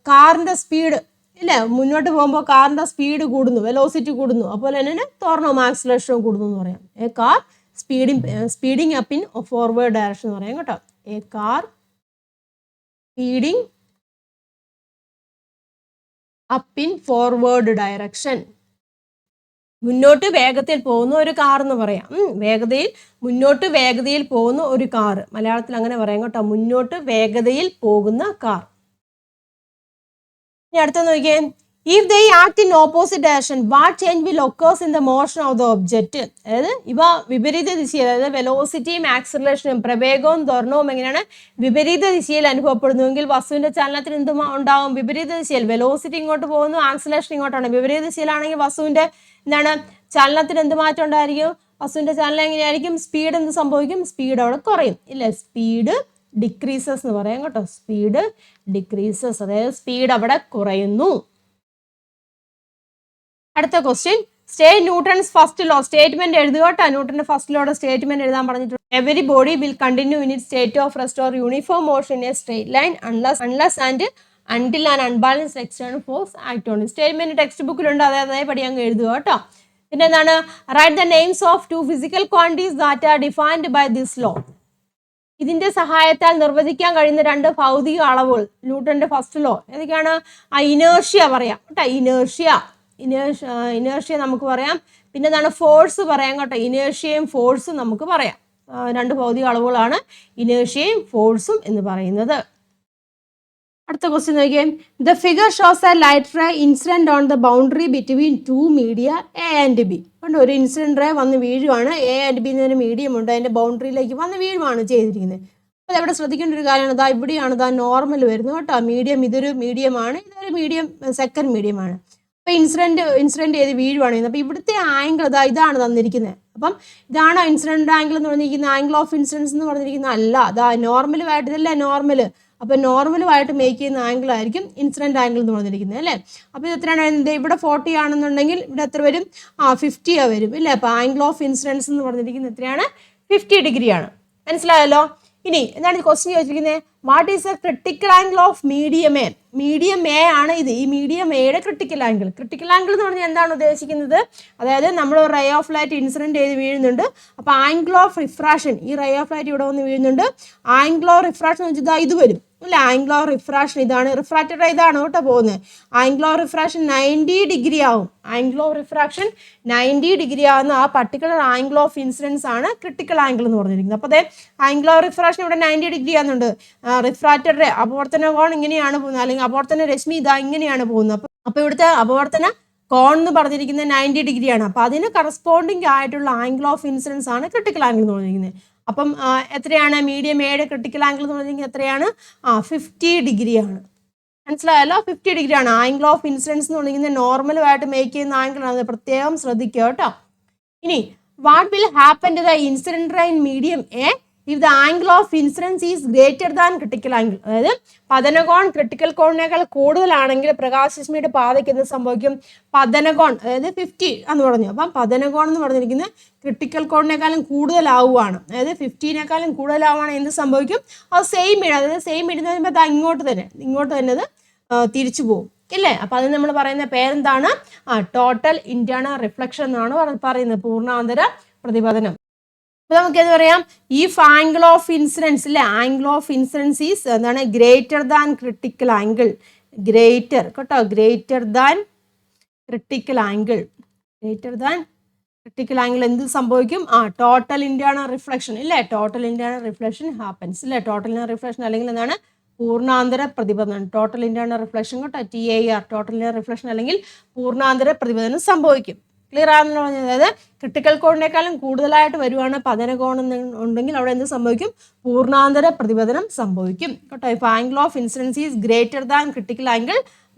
കാറിൻ്റെ സ്പീഡ് ഇല്ലേ, മുന്നോട്ട് പോകുമ്പോൾ കാറിൻ്റെ സ്പീഡ് കൂടുന്നു, വെലോസിറ്റി കൂടുന്നു, അതുപോലെ തന്നെ ത്വരണവും ആക്സിലറേഷനും കൂടുന്നു എന്ന് പറയാം. A car speeding up in forward direction എന്ന് പറയാം കേട്ടോ. A car speeding up in forward direction. മുന്നോട്ട് വേഗത്തിൽ പോകുന്ന ഒരു കാർ എന്ന് പറയാം. മുന്നോട്ട് വേഗതയിൽ പോകുന്ന ഒരു കാർ, മലയാളത്തിൽ അങ്ങനെ പറയാം കേട്ടോ, മുന്നോട്ട് വേഗതയിൽ പോകുന്ന കാർ. ഇനി അടുത്ത നോക്കിയേ. If they act in opposite direction what change will occurs in the motion of the object. അതായത് ഇവ വിപരീത ദിശയിൽ, അതായത് വെലോസിറ്റിയും ആക്സിലറേഷനും പ്രവേഗവും ത്വരണവും എങ്ങനെയാണ്? വിപരീത ദിശയിൽ അനുഭവപ്പെടുന്നുവെങ്കിൽ വസ്തുവിന്റെ ചലനത്തിന് എന്ത് ഉണ്ടാവും? വിപരീത ദിശയിൽ. വെലോസിറ്റി ഇങ്ങോട്ട് പോകുന്നു, ആക്സിലറേഷൻ ഇങ്ങോട്ടാണ്. വിപരീത ദിശയിലാണെങ്കിൽ വസ്തുവിന്റെ എന്താണ്? ചലനത്തിന് എന്ത് മാറ്റം ഉണ്ടായിരിക്കും? വസ്തുവിന്റെ ചലനം എങ്ങനെയായിരിക്കും? സ്പീഡ് എന്ത് സംഭവിക്കും? സ്പീഡ് അവിടെ കുറയും ഇല്ലേ, സ്പീഡ് ഡിക്രീസസ് എന്ന് പറയാം കേട്ടോ. സ്പീഡ് ഡിക്രീസസ്, അതായത് സ്പീഡ് അവിടെ കുറയുന്നു. അടുത്ത question. State Newton's first law. Statement എഴുതുക കേട്ടോ. ന്യൂട്ടന്റെ ഫസ്റ്റ് ലോയുടെ സ്റ്റേറ്റ്മെന്റ് എഴുതാൻ പറഞ്ഞിട്ടുണ്ട്. Every body will continue in it state of rest or uniform motion in a straight line unless and until an unbalanced external force act on it. Statement text ബുക്കിലുണ്ട്, അതേപടി അങ്ങ് എഴുതുക കേട്ടോ. പിന്നെ എന്താണ്? Write the names of 2 physical quantities that are defined by this law. ഇതിന്റെ സഹായത്താൽ നിർവചിക്കാൻ കഴിയുന്ന 2 ഭൗതിക അളവുകൾ. ന്യൂട്ടന്റെ ഫസ്റ്റ് ലോ ഏതൊക്കെയാണ്? ഇനേർഷ്യ പറയാം കേട്ടോ. ഇനേർഷ്യ നമുക്ക് പറയാം. പിന്നെ എന്താണ്? ഫോഴ്സ് പറയാം കേട്ടോ. ഇനേർഷ്യയും ഫോഴ്സും നമുക്ക് പറയാം. 2 ഭൗതിക അളവുകളാണ് ഇനേർഷ്യയും ഫോഴ്സും എന്ന് പറയുന്നത്. അടുത്ത ക്വസ്റ്റ്യൻ നോക്കിയേ. The figure shows a light ray incident on the boundary between 2 media A and B. കൊണ്ട് ഒരു ഇൻസിഡന്റ് റേ വന്ന് വീഴുവാണ്. എ ആൻഡ് ബി എന്നൊരു മീഡിയം ഉണ്ട്, അതിന്റെ ബൗണ്ടറിയിലേക്ക് വന്ന് വീഴുവാണ് ചെയ്തിരിക്കുന്നത്. അപ്പോൾ ഇവിടെ ശ്രദ്ധിക്കേണ്ട ഒരു കാര്യമാണ്, ഇതാ ഇവിടെയാണ് ഇതാ നോർമൽ വരുന്നത് കേട്ടോ. മീഡിയം, ഇതൊരു മീഡിയമാണ്, ഇതൊരു മീഡിയം, സെക്കൻഡ് മീഡിയമാണ്. അപ്പോൾ ഇൻസിഡന്റ് ചെയ്ത് വീഴുവാണ്. അപ്പോൾ ഇവിടുത്തെ ആംഗിൾ ഇതാണ് തന്നിരിക്കുന്നത്. അപ്പം ഇതാണ് ഇൻസിഡന്റ് ആംഗിൾ എന്ന് പറഞ്ഞിരിക്കുന്നത്. ആംഗിൾ ഓഫ് ഇൻസിഡൻസ് എന്ന് പറഞ്ഞിരിക്കുന്നത് അല്ല, അതാ നോർമലുമായിട്ട്, ഇതല്ലേ നോർമൽ. അപ്പോൾ നോർമലുമായിട്ട് മേക്ക് ചെയ്യുന്ന ആംഗിൾ ആയിരിക്കും ഇൻസിഡന്റ് ആംഗിൾ എന്ന് പറഞ്ഞിരിക്കുന്നത് അല്ലേ. അപ്പോൾ ഇത് എത്രയാണ്? ഇവിടെ 40 ആണെന്നുണ്ടെങ്കിൽ ഇവിടെ എത്ര വരും? 50 വരും ഇല്ലേ. അപ്പോൾ ആംഗിൾ ഓഫ് ഇൻസിഡൻസ് എന്ന് പറഞ്ഞിരിക്കുന്നത് എത്രയാണ്? 50 ഡിഗ്രിയാണ്. മനസ്സിലായല്ലോ. ഇനി എന്താണ് ക്വസ്റ്റ്യൻ ചോദിച്ചിരിക്കുന്നത്? What is A critical angle of medium A? Medium A ആണ് ഇത്. ഈ മീഡിയം എയുടെ ക്രിട്ടിക്കൽ ആംഗിൾ. ക്രിട്ടിക്കൽ ആംഗിൾ എന്ന് പറഞ്ഞാൽ എന്താണ് ഉദ്ദേശിക്കുന്നത്? അതായത് നമ്മൾ റേ ഓഫ് ലൈറ്റ് ഇൻസിഡന്റ് ചെയ്ത് വീഴുന്നുണ്ട്. അപ്പോൾ ആംഗിൾ ഓഫ് റിഫ്രാക്ഷൻ, ഈ റേ ഓഫ് ലൈറ്റ് ഇവിടെ വന്ന് വീഴുന്നുണ്ട്. ആംഗിൾ ഓഫ് റിഫ്രാക്ഷൻ എന്ന് വെച്ചാൽ ഇത് വരും അല്ലേ. ആംഗിൾ ഓഫ് റിഫ്രാക്ഷൻ ഇതാണ്, റിഫ്രാക്റ്റഡ് റേ ഇതാണ് കേട്ടോ പോകുന്നത്. ആംഗിൾ ഓഫ് റിഫ്രാക്ഷൻ 90 ഡിഗ്രി ആവും. ആംഗിൾ ഓഫ് റിഫ്രാക്ഷൻ 90 ഡിഗ്രി ആവുന്ന ആ പർട്ടിക്കുലർ ആംഗിൾ ഓഫ് ഇൻസിഡൻസ് ആണ് ക്രിട്ടിക്കൽ ആംഗിൾ എന്ന് പറഞ്ഞിരിക്കുന്നത്. അപ്പോൾ അതെ ആംഗിൾ ഓഫ് റിഫ്രാക്ഷൻ ഇവിടെ 90 ഡിഗ്രി ആകുന്നുണ്ട്. റിഫ്രാക്റ്റഡ് റേ അപവർത്തന കോൺ ഇങ്ങനെയാണ് പോകുന്നത്, അല്ലെങ്കിൽ അപവർത്തന രശ്മി ഇതാ ഇങ്ങനെയാണ് പോകുന്നത്. അപ്പോൾ ഇവിടുത്തെ അപവർത്തന കോൺ എന്ന് പറഞ്ഞിരിക്കുന്നത് 90 ഡിഗ്രിയാണ്. അപ്പോൾ അതിന് കറസ്പോണ്ടിങ് ആയിട്ടുള്ള ആംഗിൾ ഓഫ് ഇൻസിഡൻസ് ആണ് ക്രിട്ടിക്കൽ ആംഗിൾ എന്ന് പറഞ്ഞിരിക്കുന്നത്. അപ്പം എത്രയാണ്? മീഡിയം എയുടെ ക്രിട്ടിക്കൽ ആംഗിൾ എന്ന് പറഞ്ഞിരിക്കുന്നത് എത്രയാണ്? 50 ഡിഗ്രിയാണ്. മനസ്സിലായല്ലോ. 50 ഡിഗ്രിയാണ്. ആംഗിൾ ഓഫ് ഇൻസിഡൻസ് എന്ന് പറഞ്ഞിരിക്കുന്നത് നോർമലുമായിട്ട് മേക്ക് ചെയ്യുന്ന ആംഗിളാണ്, പ്രത്യേകം ശ്രദ്ധിക്കുക കേട്ടോ. ഇനി what will happen to the incident ray in medium A if the angle of incidence is greater than critical angle? അതായത് പതനകോൺ ക്രിട്ടിക്കൽ കോണിനേക്കാൾ കൂടുതലാണെങ്കിൽ പ്രകാശരശ്മിയുടെ പാതയ്ക്ക് എന്ത് സംഭവിക്കും? പതനകോൺ അതായത് 50 എന്ന് പറഞ്ഞു. അപ്പം പതനകോൺ എന്ന് പറഞ്ഞിരിക്കുന്നത് ക്രിട്ടിക്കൽ കോണിനേക്കാളും കൂടുതലാവുകയാണ്. അതായത് 50-നേക്കാളും കൂടുതലാവുകയാണ് എന്ത് സംഭവിക്കും? അത് സെയിം ഇടും, അതായത് സെയിം ഇടുന്ന കഴിയുമ്പോൾ അത് ഇങ്ങോട്ട് തന്നെ അത് തിരിച്ചു പോകും ഇല്ലേ. അപ്പം അത് നമ്മൾ പറയുന്ന പേരെന്താണ്? ടോട്ടൽ ഇന്റേണൽ റിഫ്ലക്ഷൻ എന്നാണ് പറയുന്നത്, പൂർണ്ണാന്തര പ്രതിപതനം. അപ്പോൾ നമുക്ക് എന്താ പറയാം, ഇഫ് ആംഗിൾ ഓഫ് ഇൻസിഡൻസ് അല്ലേ, ആംഗിൾ ഓഫ് ഇൻസിഡൻസ് ഈസ് എന്താണ് greater than critical angle, greater കേട്ടോ, greater than critical angle, greater than critical angle എന്ത് സംഭവിക്കും, ടോട്ടൽ ഇന്റേണൽ റിഫ്ലക്ഷൻ ഇല്ലേ, ടോട്ടൽ ഇന്റേണൽ റിഫ്ലക്ഷൻ ഹാപ്പൻസ് ഇല്ലേ, ടോട്ടൽ ഇന്റേണൽ റിഫ്ലക്ഷൻ അല്ലെങ്കിൽ എന്താണ് പൂർണ്ണാന്തര പ്രതിപതനം, ടോട്ടൽ ഇന്റേണൽ റിഫ്ലക്ഷൻ കേട്ടോ, TIR ടോട്ടൽ ഇന്റേണൽ റിഫ്ലക്ഷൻ അല്ലെങ്കിൽ പൂർണ്ണാന്തര പ്രതിപതനം സംഭവിക്കും. ക്ലിയർ ആണെന്ന് പറഞ്ഞത്, അതായത് ക്രിട്ടിക്കൽ കോണിനേക്കാളും കൂടുതലായിട്ട് വരുവാണ് പതനകോണം ഉണ്ടെങ്കിൽ അവിടെ എന്ത് സംഭവിക്കും, പൂർണ്ണാന്തര പ്രതിപതനം സംഭവിക്കും കേട്ടോ. If angle of incidence is greater than critical angle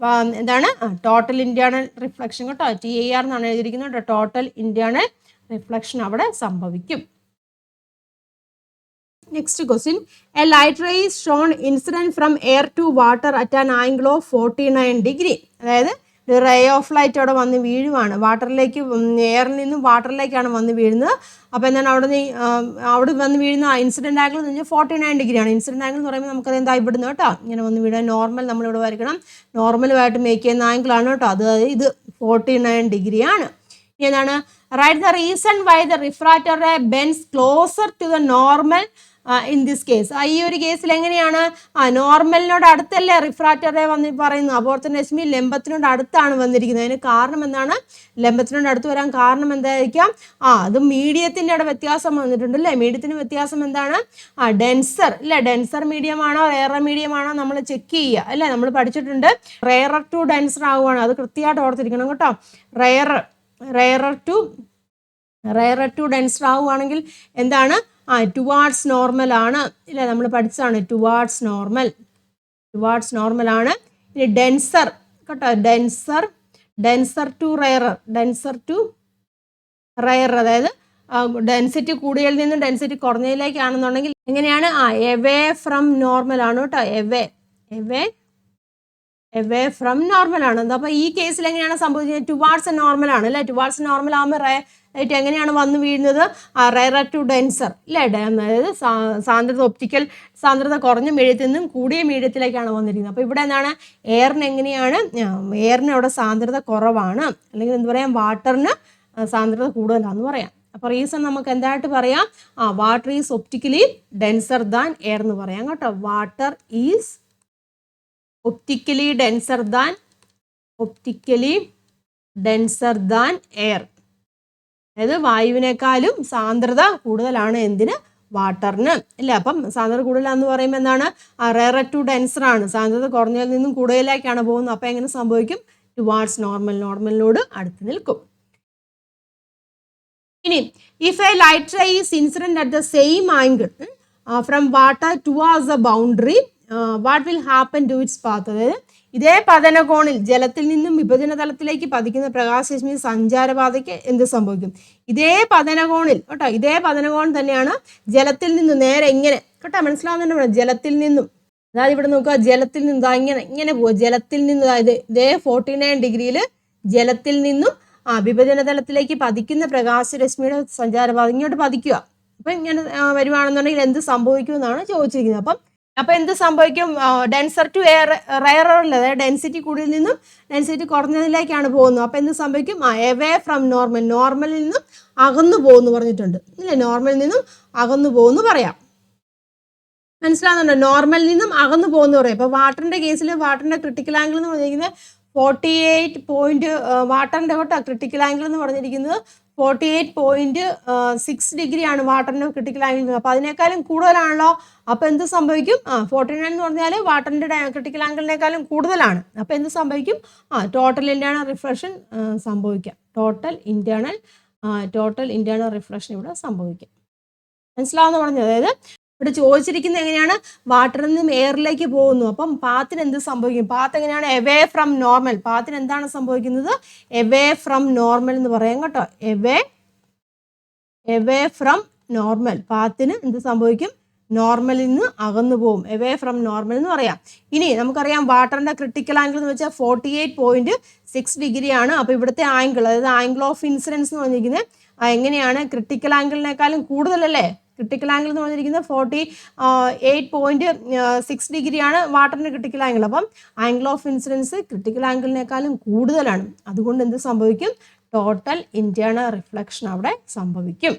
എന്താണ് ടോട്ടൽ ഇന്റേണൽ റിഫ്ലക്ഷൻ കേട്ടോ, TIR എന്നാണ് എഴുതിയിരിക്കുന്നത്, ടോട്ടൽ ഇന്റേണൽ റിഫ്ലക്ഷൻ അവിടെ സംഭവിക്കും. Next question, a light ray is shown incident from air to water at an angle of 49 degree. അതായത് ray of light അവിടെ വന്ന് വീഴുവാണ്, വാട്ടറിലേക്ക്, എയറിൽ നിന്നും വാട്ടറിലേക്കാണ് വന്ന് വീഴുന്നത്. അപ്പോൾ എന്താണ് അവിടെ വന്ന് വീഴുന്ന ഇൻസിഡന്റ് ആംഗിൾ എന്ന് പറഞ്ഞാൽ 49 ഡിഗ്രിയാണ്. ഇൻസിഡന്റ് ആംഗിൾ എന്ന് പറയുമ്പോൾ നമുക്കത് എന്താ ഇവിടുന്ന് കേട്ടോ ഇങ്ങനെ വന്ന് വീഴുക, നോർമൽ നമ്മളിവിടെ വരയ്ക്കണം, നോർമലുമായിട്ട് മേക്ക് ചെയ്യുന്ന ആംഗിളാണ് കേട്ടോ, അതായത് ഇത് 49 ഡിഗ്രിയാണ്. എന്താണ്, write the reason why the refracted ray bends closer to the normal in this case. ഈ ഒരു കേസിൽ എങ്ങനെയാണ്, നോർമലിനോട് അടുത്തല്ലേ റിഫ്രാക്റ്റർ റേ വന്ന് പറയുന്നത്, അപവർത്തന രശ്മി ലംബത്തിനോട് അടുത്താണ് വന്നിരിക്കുന്നത്. അതിന് കാരണം എന്താണ്, ലംബത്തിനോട് അടുത്ത് വരാൻ കാരണം എന്തായിരിക്കാം, അത് മീഡിയത്തിൻ്റെ അവിടെ വ്യത്യാസം വന്നിട്ടുണ്ട് അല്ലേ, മീഡിയത്തിന് വ്യത്യാസം എന്താണ്, ഡെൻസർ ഇല്ലേ, ഡെൻസർ മീഡിയം ആണോ റെയറർ മീഡിയം ആണോ നമ്മൾ ചെക്ക് ചെയ്യുക അല്ലേ, നമ്മൾ പഠിച്ചിട്ടുണ്ട് റെയറർ ടു ഡെൻസർ ആവുകയാണ്, അത് കൃത്യമായിട്ട് ഓർത്തിരിക്കണം കേട്ടോ. റെയറർ ടു ഡെൻസർ ആവുകയാണെങ്കിൽ എന്താണ്, ടുവാർഡ്സ് നോർമൽ ആണ് ഇല്ലേ, നമ്മൾ പഠിച്ചതാണ് ടുവാർഡ്സ് നോർമൽ ആണ്. ഇനി ഡെൻസർ കേട്ടോ, ഡെൻസർ ടു റെയറർ, അതായത് ഡെൻസിറ്റി കൂടിയതിൽ നിന്നും ഡെൻസിറ്റി കുറഞ്ഞതിലേക്കാണെന്നുണ്ടെങ്കിൽ എങ്ങനെയാണ്, എവേ ഫ്രം നോർമൽ ആണ് കേട്ടോ, എവേ ഫ്രം നോർമൽ ആണ്. അപ്പോൾ ഈ കേസിൽ എങ്ങനെയാണ് സംഭവിക്കുന്നത്, ടുവാർഡ്സ് നോർമൽ ആണ് അല്ലേ, ടുവാർഡ്സ് നോർമൽ ആകുമ്പോൾ റൈറ്റ് എങ്ങനെയാണ് വന്ന് വീഴുന്നത്, റെയറർ ടു ഡെൻസർ അല്ലേ, അതായത് സാന്ദ്രത ഒപ്റ്റിക്കൽ സാന്ദ്രത കുറഞ്ഞ മീഡിയത്തിൽ നിന്നും കൂടിയ മീഡിയത്തിലേക്കാണ് വന്നിരിക്കുന്നത്. അപ്പോൾ ഇവിടെ എന്താണ്, എയറിന് അവിടെ സാന്ദ്രത കുറവാണ്, അല്ലെങ്കിൽ എന്ത് പറയാം, വാട്ടറിന് സാന്ദ്രത കൂടുതലാണെന്ന് പറയാം. അപ്പോൾ റീസൺ നമുക്ക് എന്തായിട്ട് പറയാം, water is optically denser than air എന്ന് പറയാം കേട്ടോ, water is optically denser than air, അതായത് വായുവിനേക്കാളും സാന്ദ്രത കൂടുതലാണ് എന്തിന്, വാട്ടറിന് ഇല്ല. അപ്പം സാന്ദ്രത കൂടുതലാന്ന് പറയുമ്പോൾ എന്താണ്, റെയറർ ടു ഡെൻസർ ആണ്, സാന്ദ്രത കുറഞ്ഞതിൽ നിന്നും കൂടുതലേക്കാണ് പോകുന്നത്. അപ്പോൾ എങ്ങനെ സംഭവിക്കും, ടുവാർഡ്സ് നോർമലിനോട് അടുത്ത് നിൽക്കും. ഇനി if a light ray is incident at the same angle from water towards the boundary, what will happen to its path. അതായത് ഇതേ പതനകോണിൽ ജലത്തിൽ നിന്നും വിഭജന തലത്തിലേക്ക് പതിക്കുന്ന പ്രകാശരശ്മി സഞ്ചാരപാതയ്ക്ക് എന്ത് സംഭവിക്കും, ഇതേ പതനകോണിൽ കേട്ടോ, ഇതേ പതനകോൺ തന്നെയാണ് ജലത്തിൽ നിന്നും നേരെ ഇങ്ങനെ കേട്ടോ, മനസ്സിലാവുന്നുണ്ട്, ജലത്തിൽ നിന്നും, അതായത് ഇവിടെ നോക്കുക, ജലത്തിൽ നിന്ന് ഇങ്ങനെ പോവുക, ജലത്തിൽ നിന്ന്, അതായത് ഇതേ 49 ഡിഗ്രിയിൽ ജലത്തിൽ നിന്നും വിഭജന തലത്തിലേക്ക് പതിക്കുന്ന പ്രകാശരശ്മിയുടെ സഞ്ചാരപാത ഇങ്ങോട്ട് പതിക്കുക. അപ്പം ഇങ്ങനെ വരുവാണെന്നുണ്ടെങ്കിൽ എന്ത് സംഭവിക്കുമെന്നാണ് ചോദിച്ചിരിക്കുന്നത്. അപ്പം എന്ത് സംഭവിക്കും, ഡെൻസർ ടു റെയറർ അല്ല, അതായത് ഡെൻസിറ്റി കൂടിയതിൽ നിന്നും ഡെൻസിറ്റി കുറഞ്ഞതിലേക്കാണ് പോകുന്നത്. അപ്പം എന്ത് സംഭവിക്കും, എവേ ഫ്രം നോർമലിൽ നിന്നും അകന്നു പോകുന്നു പറഞ്ഞിട്ടുണ്ട് ഇല്ലേ, നോർമലിൽ നിന്നും അകന്നു പോകുന്നു പറയാം, മനസ്സിലാകുന്നുണ്ടോ, നോർമലിൽ നിന്നും അകന്നു പോകുന്നു പറയാം. ഇപ്പോൾ വാട്ടറിൻ്റെ കേസിൽ വാട്ടറിൻ്റെ ക്രിട്ടിക്കൽ ആംഗിൾ എന്ന് പറഞ്ഞിരിക്കുന്നത് 48 പോയിന്റ്, വാട്ടറിൻ്റെ കേട്ടോ ക്രിട്ടിക്കൽ ആംഗിൾ എന്ന് പറഞ്ഞിരിക്കുന്നത് 48.6 ഡിഗ്രിയാണ് വാട്ടറിൻ്റെ ക്രിട്ടിക്കൽ ആംഗിൾ. അപ്പോൾ അതിനേക്കാളും കൂടുതലാണല്ലോ. അപ്പോൾ എന്ത് സംഭവിക്കും, 49 എന്ന് പറഞ്ഞാൽ വാട്ടറിൻ്റെ ക്രിട്ടിക്കൽ ആംഗിളിനേക്കാളും കൂടുതലാണ്. അപ്പോൾ എന്ത് സംഭവിക്കും, ടോട്ടൽ ഇന്റേണൽ റിഫ്ലക്ഷൻ സംഭവിക്കാം, ടോട്ടൽ ഇന്റേണൽ റിഫ്ലക്ഷൻ ഇവിടെ സംഭവിക്കാം. മനസ്സിലാവുന്ന പറഞ്ഞത്, അതായത് ഇവിടെ ചോദിച്ചിരിക്കുന്നത് എങ്ങനെയാണ്, വാട്ടറിൽ നിന്നും എയറിലേക്ക് പോകുന്നു. അപ്പം പാത്തിന് എന്ത് സംഭവിക്കും, പാത്ത് എങ്ങനെയാണ്, എവേ ഫ്രം നോർമൽ, പാത്തിന് എന്താണ് സംഭവിക്കുന്നത്, എവേ ഫ്രം നോർമൽ എന്ന് പറയാം കേട്ടോ, എവേ ഫ്രം നോർമൽ, പാത്തിന് എന്ത് സംഭവിക്കും, നോർമലിൽ നിന്ന് അകന്നു പോകും, എവേ ഫ്രം നോർമൽ എന്ന് പറയാം. ഇനി നമുക്കറിയാം വാട്ടറിൻ്റെ ക്രിട്ടിക്കൽ ആംഗിൾ എന്ന് വെച്ചാൽ 48.6 ഡിഗ്രിയാണ്. അപ്പോൾ ഇവിടുത്തെ ആംഗിൾ, അതായത് ആംഗിൾ ഓഫ് ഇൻസിഡൻസ് എന്ന് പറഞ്ഞിരിക്കുന്നത് എങ്ങനെയാണ്, ക്രിട്ടിക്കൽ ആംഗിളിനേക്കാളും കൂടുതലല്ലേ, ക്രിട്ടിക്കൽ ആംഗിൾ എന്ന് പറഞ്ഞിരിക്കുന്നത് 48.6 ഡിഗ്രിയാണ് വാട്ടറിൻ്റെ ക്രിട്ടിക്കൽ ആംഗിൾ. അപ്പം ആംഗിൾ ഓഫ് ഇൻസിഡൻസ് ക്രിട്ടിക്കൽ ആംഗിളിനേക്കാളും കൂടുതലാണ്. അതുകൊണ്ട് എന്ത് സംഭവിക്കും, ടോട്ടൽ ഇന്റേണൽ റിഫ്ലക്ഷൻ അവിടെ സംഭവിക്കും.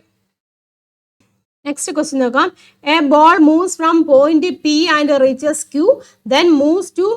നെക്സ്റ്റ് ക്വസ്റ്റ്യൻ നോക്കാം. A ball moves from point P and reaches Q then moves to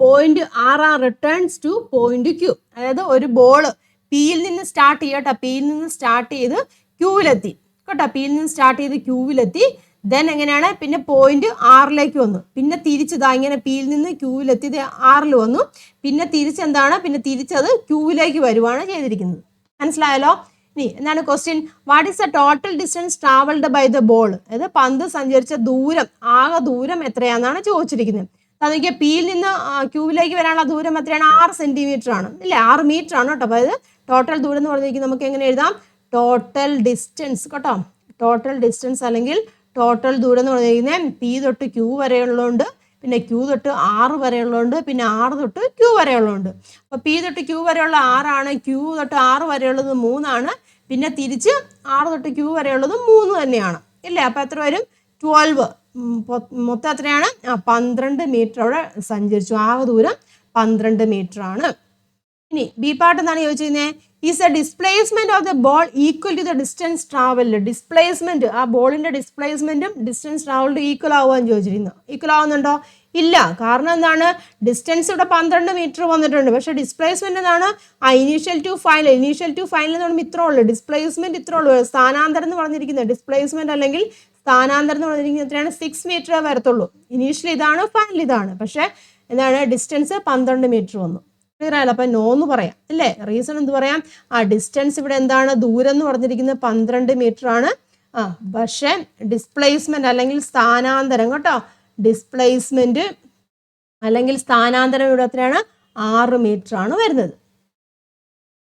point R R returns to point Q. അതായത് ഒരു ബോൾ പിയിൽ നിന്ന് സ്റ്റാർട്ട് ചെയ്യട്ടോ, പിയിൽ നിന്ന് സ്റ്റാർട്ട് ചെയ്ത് ക്യൂവിലെത്തി കേട്ടോ, പിയിൽ നിന്ന് സ്റ്റാർട്ട് ചെയ്ത് ക്യൂവിലെത്തി. ദെൻ എങ്ങനെയാണ് പിന്നെ പോയിന്റ് ആറിലേക്ക് വന്നു, പിന്നെ തിരിച്ചതാ ഇങ്ങനെ പിയിൽ നിന്ന് ക്യൂവിലെത്തിയത് ആറിൽ വന്നു, പിന്നെ തിരിച്ചെന്താണ് പിന്നെ തിരിച്ചത് ക്യൂവിലേക്ക് വരുവാണ് ചെയ്തിരിക്കുന്നത്. മനസ്സിലായല്ലോ? ഇനി എന്താണ് question? What is the total distance travelled by the ball? അതായത് പന്ത് സഞ്ചരിച്ച ദൂരം, ആകെ ദൂരം എത്രയാണെന്നാണ് ചോദിച്ചിരിക്കുന്നത്. അതൊക്കെ പിയിൽ നിന്ന് ക്യൂവിലേക്ക് വരാനുള്ള ദൂരം എത്രയാണ്? 6 സെന്റിമീറ്റർ ആണ് അല്ലേ, 6 മീറ്റർ ആണ് കേട്ടോ. അതായത് ടോട്ടൽ ദൂരം എന്ന് പറഞ്ഞിരിക്കുന്നത് നമുക്ക് എങ്ങനെ എഴുതാം? ടോട്ടൽ ഡിസ്റ്റൻസ് കേട്ടോ, ടോട്ടൽ ഡിസ്റ്റൻസ് അല്ലെങ്കിൽ ടോട്ടൽ ദൂരം എന്ന് പറഞ്ഞിരിക്കുന്നത് പി തൊട്ട് ക്യൂ വരെയുള്ളതുകൊണ്ട്, പിന്നെ ക്യൂ തൊട്ട് 6 വരെയുള്ളതുകൊണ്ട്, പിന്നെ 6 തൊട്ട് ക്യൂ വരെയുള്ളതുകൊണ്ട്. അപ്പോൾ പി തൊട്ട് ക്യൂ വരെയുള്ള 6 ക്യൂ തൊട്ട് 6 വരെയുള്ളത് 3 പിന്നെ തിരിച്ച് 6 തൊട്ട് ക്യൂ വരെയുള്ളത് 3 തന്നെയാണ് ഇല്ലേ. അപ്പോൾ എത്ര വരും? 12. മൊത്തം എത്രയാണ്? 12 മീറ്റർ അവിടെ സഞ്ചരിച്ചു, ആകെ ദൂരം 12 മീറ്റർ ആണ്. ഇനി ബി പാർട്ട് എന്താണ് ചോദിച്ചിരുന്നത്? Is a displacement of the ball equal to the distance travelled? Displacement, ആ ബോളിന്റെ ഡിസ്പ്ലേസ്മെന്റും ഡിസ്റ്റൻസ് ട്രാവൽഡ് ഈക്വൽ ആവുകയെന്ന് ചോദിച്ചിരുന്നു. ഈക്വൽ ആവുന്നുണ്ടോ? ഇല്ല. കാരണം എന്താണ്? ഡിസ്റ്റൻസ് ഇവിടെ 12 മീറ്റർ വന്നിട്ടുണ്ട്, പക്ഷേ ഡിസ്പ്ലേസ്മെന്റ് എന്താണ്? Initial to final, initial to final എന്ന് പറയുമ്പോൾ ഇത്രേ ഉള്ളൂ, ഡിസ്പ്ലേസ്മെന്റ് ഇത്രേ ഉള്ളൂ. സ്ഥാനാന്തരം എന്ന് പറഞ്ഞിരിക്കുന്നത് ഡിസ്പ്ലേസ്മെന്റ് അല്ലെങ്കിൽ സ്ഥാനാന്തരം എന്ന് പറഞ്ഞിരിക്കുന്നത് എത്രയാണ്? 6 മീറ്റർ വരത്തുള്ളൂ. ഇനീഷ്യൽ ഇതാണ്, ഫൈനൽ ഇതാണ്, പക്ഷേ എന്താണ് ഡിസ്റ്റൻസ് 12 മീറ്റർ വന്നു. ക്ലിയർ ആയല്ലോ? അപ്പം നോ എന്ന് പറയാം അല്ലേ. റീസൺ എന്ത് പറയാം? ഡിസ്റ്റൻസ് ഇവിടെ എന്താണ്? ദൂരം എന്ന് പറഞ്ഞിരിക്കുന്നത് 12 മീറ്റർ ആണ്. പക്ഷേ ഡിസ്പ്ലേസ്മെന്റ് അല്ലെങ്കിൽ സ്ഥാനാന്തരം കേട്ടോ, ഡിസ്പ്ലേസ്മെന്റ് അല്ലെങ്കിൽ സ്ഥാനാന്തരം ഇവിടെ എത്രയാണ്? 6 മീറ്റർ ആണ് വരുന്നത്.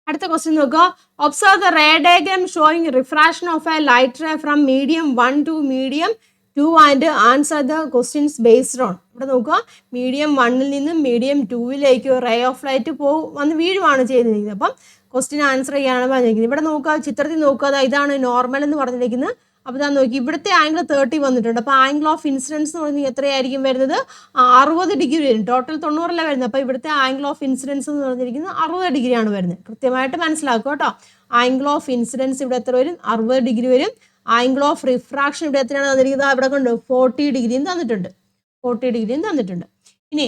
അടുത്ത ക്വസ്റ്റ്യൻ നോക്കുക. Observe the ray diagram showing refraction of a light ray from medium 1 to medium 2 and answer the questions based on. ഇവിടെ നോക്കുക, മീഡിയം 1-ൽ നിന്നും മീഡിയം 2-ലേക്ക് റേ ഓഫ് ലൈറ്റ് വന്ന് വീഴുവാണ് ചെയ്തിരിക്കുന്നത്. അപ്പം ക്വസ്റ്റ്യൻ ആൻസർ ചെയ്യാനാണ് പറഞ്ഞിരിക്കുന്നത്. ഇവിടെ നോക്കുക, ചിത്രത്തിൽ നോക്കുക, ഇതാണ് നോർമൽ എന്ന് പറഞ്ഞിരിക്കുന്നത്. അപ്പോൾ ഇതാ നോക്കി, ഇവിടുത്തെ ആംഗിൾ 30 വന്നിട്ടുണ്ട്. അപ്പോൾ ആംഗിൾ ഓഫ് ഇൻസിഡൻസ് എന്ന് പറഞ്ഞാൽ എത്രയായിരിക്കും വരുന്നത്? 60 ഡിഗ്രി വരും. ടോട്ടൽ 90 വരുന്നത്. അപ്പോൾ ഇവിടുത്തെ ആംഗിൾ ഓഫ് ഇൻസിഡൻസ് എന്ന് പറഞ്ഞിരിക്കുന്നത് 60 ഡിഗ്രിയാണ് വരുന്നത്. കൃത്യമായിട്ട് മനസ്സിലാക്കുക കേട്ടോ. ആംഗിൾ ഓഫ് ഇൻസിഡൻസ് ഇവിടെ എത്ര വരും? 60 ഡിഗ്രി വരും. ആംഗിൾ ഓഫ് റിഫ്രാക്ഷൻ ഇവിടെ എത്രയാണ് തന്നിരിക്കുന്നത്? ഇവിടെ കൊണ്ട് 40 ഡിഗ്രിയും തന്നിട്ടുണ്ട്, 40 ഡിഗ്രിയും തന്നിട്ടുണ്ട്. ഇനി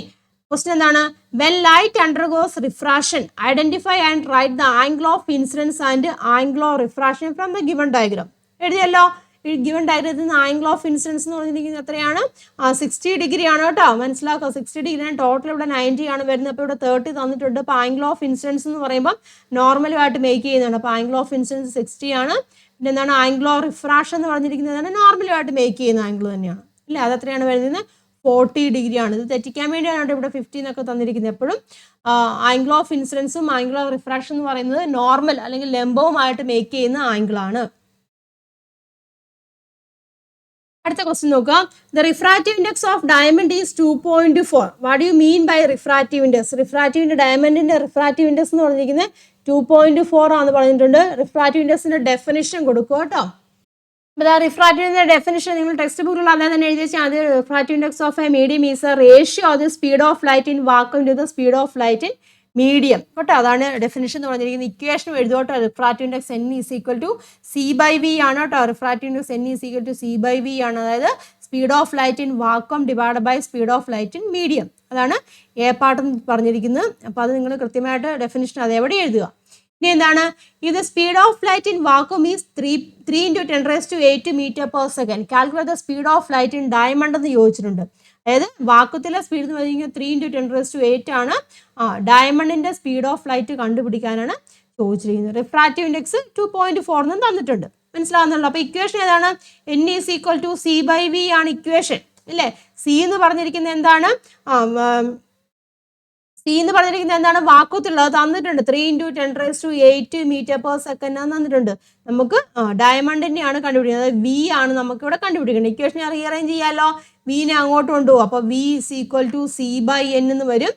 ക്വസ്റ്റ്യൻ എന്താണ്? When light undergoes refraction identify and write the angle of incidence and angle of refraction from the given diagram. എഴുതിയല്ലോ. ഈ ഗിവൺ ഡയഗ്രത്തിൽ നിന്ന് ആംഗിൾ ഓഫ് ഇൻസിഡൻസ് എന്ന് പറഞ്ഞിരിക്കുന്നത് എത്രയാണ്? 60 ഡിഗ്രി ആണ് കേട്ടോ. മനസ്സിലാക്കുക, 60 ഡിഗ്രിയാണ്. ടോട്ടൽ ഇവിടെ 90 ആണ് വരുന്നത്. അപ്പോൾ ഇവിടെ 30 തന്നിട്ടുണ്ട്. അപ്പോൾ ആംഗിൾ ഓഫ് ഇൻസിഡൻസ് എന്ന് പറയുമ്പോൾ നോർമലുമായിട്ട് മേക്ക് ചെയ്യുന്നതാണ്. അപ്പോൾ ആംഗിൾ ഓഫ് ഇൻസിഡൻസ് 60 ആണ്. പിന്നെ എന്താണ്? ആംഗിൾ ഓഫ് റിഫ്രാക്ഷൻ എന്ന് പറഞ്ഞിരിക്കുന്നതാണ് നോർമലുമായിട്ട് മേക്ക് ചെയ്യുന്ന ആംഗിൾ തന്നെയാണ് അല്ലേ. അതെത്രയാണ് വരുന്നത്? 40 ഡിഗ്രിയാണ്. ഇത് തെറ്റിക്കാൻ വേണ്ടിയാണ് ഇവിടെ 50 എന്നൊക്കെ തന്നിരിക്കുന്നത്. എപ്പോഴും ആംഗിൾ ഓഫ് ഇൻസിഡൻസും ആംഗിൾ ഓഫ് റിഫ്രാക്ഷൻ എന്ന് പറയുന്നത് നോർമൽ അല്ലെങ്കിൽ ലംബവുമായിട്ട് മേക്ക് ചെയ്യുന്ന ആംഗിളാണ്. അടുത്ത ക്വസ്റ്റ്യൻ നോക്കുക. The refractive index of diamond is 2.4. What do you mean by refractive index? Refractive ഡയമണ്ടിന്റെ റിഫ്രാക്റ്റീവ് ഇൻഡെക്സ് എന്ന് പറഞ്ഞിരിക്കുന്നത് 2.4 ആണെന്ന് പറഞ്ഞിട്ടുണ്ട്. റിഫ്രാക്റ്റീവ് ഇൻഡെക്സിന്റെ ഡെഫിനിഷൻ കൊടുക്കുക കേട്ടോ. അപ്പോൾ റിഫ്രാക്റ്റീവിന്റെ ഡെഫിനിഷൻ നിങ്ങൾ ടെക്സ്റ്റ് ബുക്കിലുള്ള അതേ തന്നെ എഴുതി വെച്ചാൽ അത് refractive index of a medium is a ratio of the speed of light in vacuum to the speed of light in medium കേട്ടോ. അതാണ് ഡെഫിനിഷൻ എന്ന് പറഞ്ഞിരിക്കുന്നത്. ഇക്വേഷൻ എഴുതോട്ടോ. Refractive index N is equal to C/V ആണ് കേട്ടോ. Refractive index N is equal to C/V ആണ്. അതായത് speed of light in vacuum divide by speed of light in medium. അതാണ് എ പാർട്ട് എന്ന് പറഞ്ഞിരിക്കുന്നത്. അപ്പോൾ അത് നിങ്ങൾ കൃത്യമായിട്ട് ഡെഫിനിഷൻ അത് എവിടെ എഴുതുക. ഇനി എന്താണ്? ഇത് speed of light in vacuum is 3 × 10⁸ metre per second. Calculate the speed of light in diamond എന്ന് ചോദിച്ചിട്ടുണ്ട്. അതായത് വാക്വത്തിലെ സ്പീഡ് എന്ന് പറയുന്നത് 3 × 10⁸ ആണ്. ഡയമണ്ടിന്റെ സ്പീഡ് ഓഫ് ലൈറ്റ് കണ്ടുപിടിക്കാനാണ് ചോദിച്ചിരിക്കുന്നത്. റിഫ്രാക്റ്റീവ് ഇൻഡെക്സ് 2.4 എന്നും തന്നിട്ടുണ്ട്. മനസ്സിലാവുന്നുള്ളൂ. അപ്പോൾ ഇക്വേഷൻ ഏതാണ്? N is equal to C/V ആണ് ഇക്വേഷൻ അല്ലേ. സി എന്ന് പറഞ്ഞിരിക്കുന്നത് എന്താണ്? സി എന്ന് പറഞ്ഞിരിക്കുന്നത് എന്താണ്? വാക്വത്തിലുള്ളത് തന്നിട്ടുണ്ട്. 3 × 10⁸ മീറ്റർ പെർ സെക്കൻഡ് തന്നിട്ടുണ്ട്. നമുക്ക് ഡയമണ്ടിനെയാണ് കണ്ടുപിടിക്കുന്നത്. വി ആണ് നമുക്ക് ഇവിടെ കണ്ടുപിടിക്കുന്നത്. ഇക്വേഷൻ റീഅറേഞ്ച് ചെയ്യാമല്ലോ. വിനെ അങ്ങോട്ട് കൊണ്ടുപോകും. അപ്പോൾ V is equal to C/N എന്ന് വരും.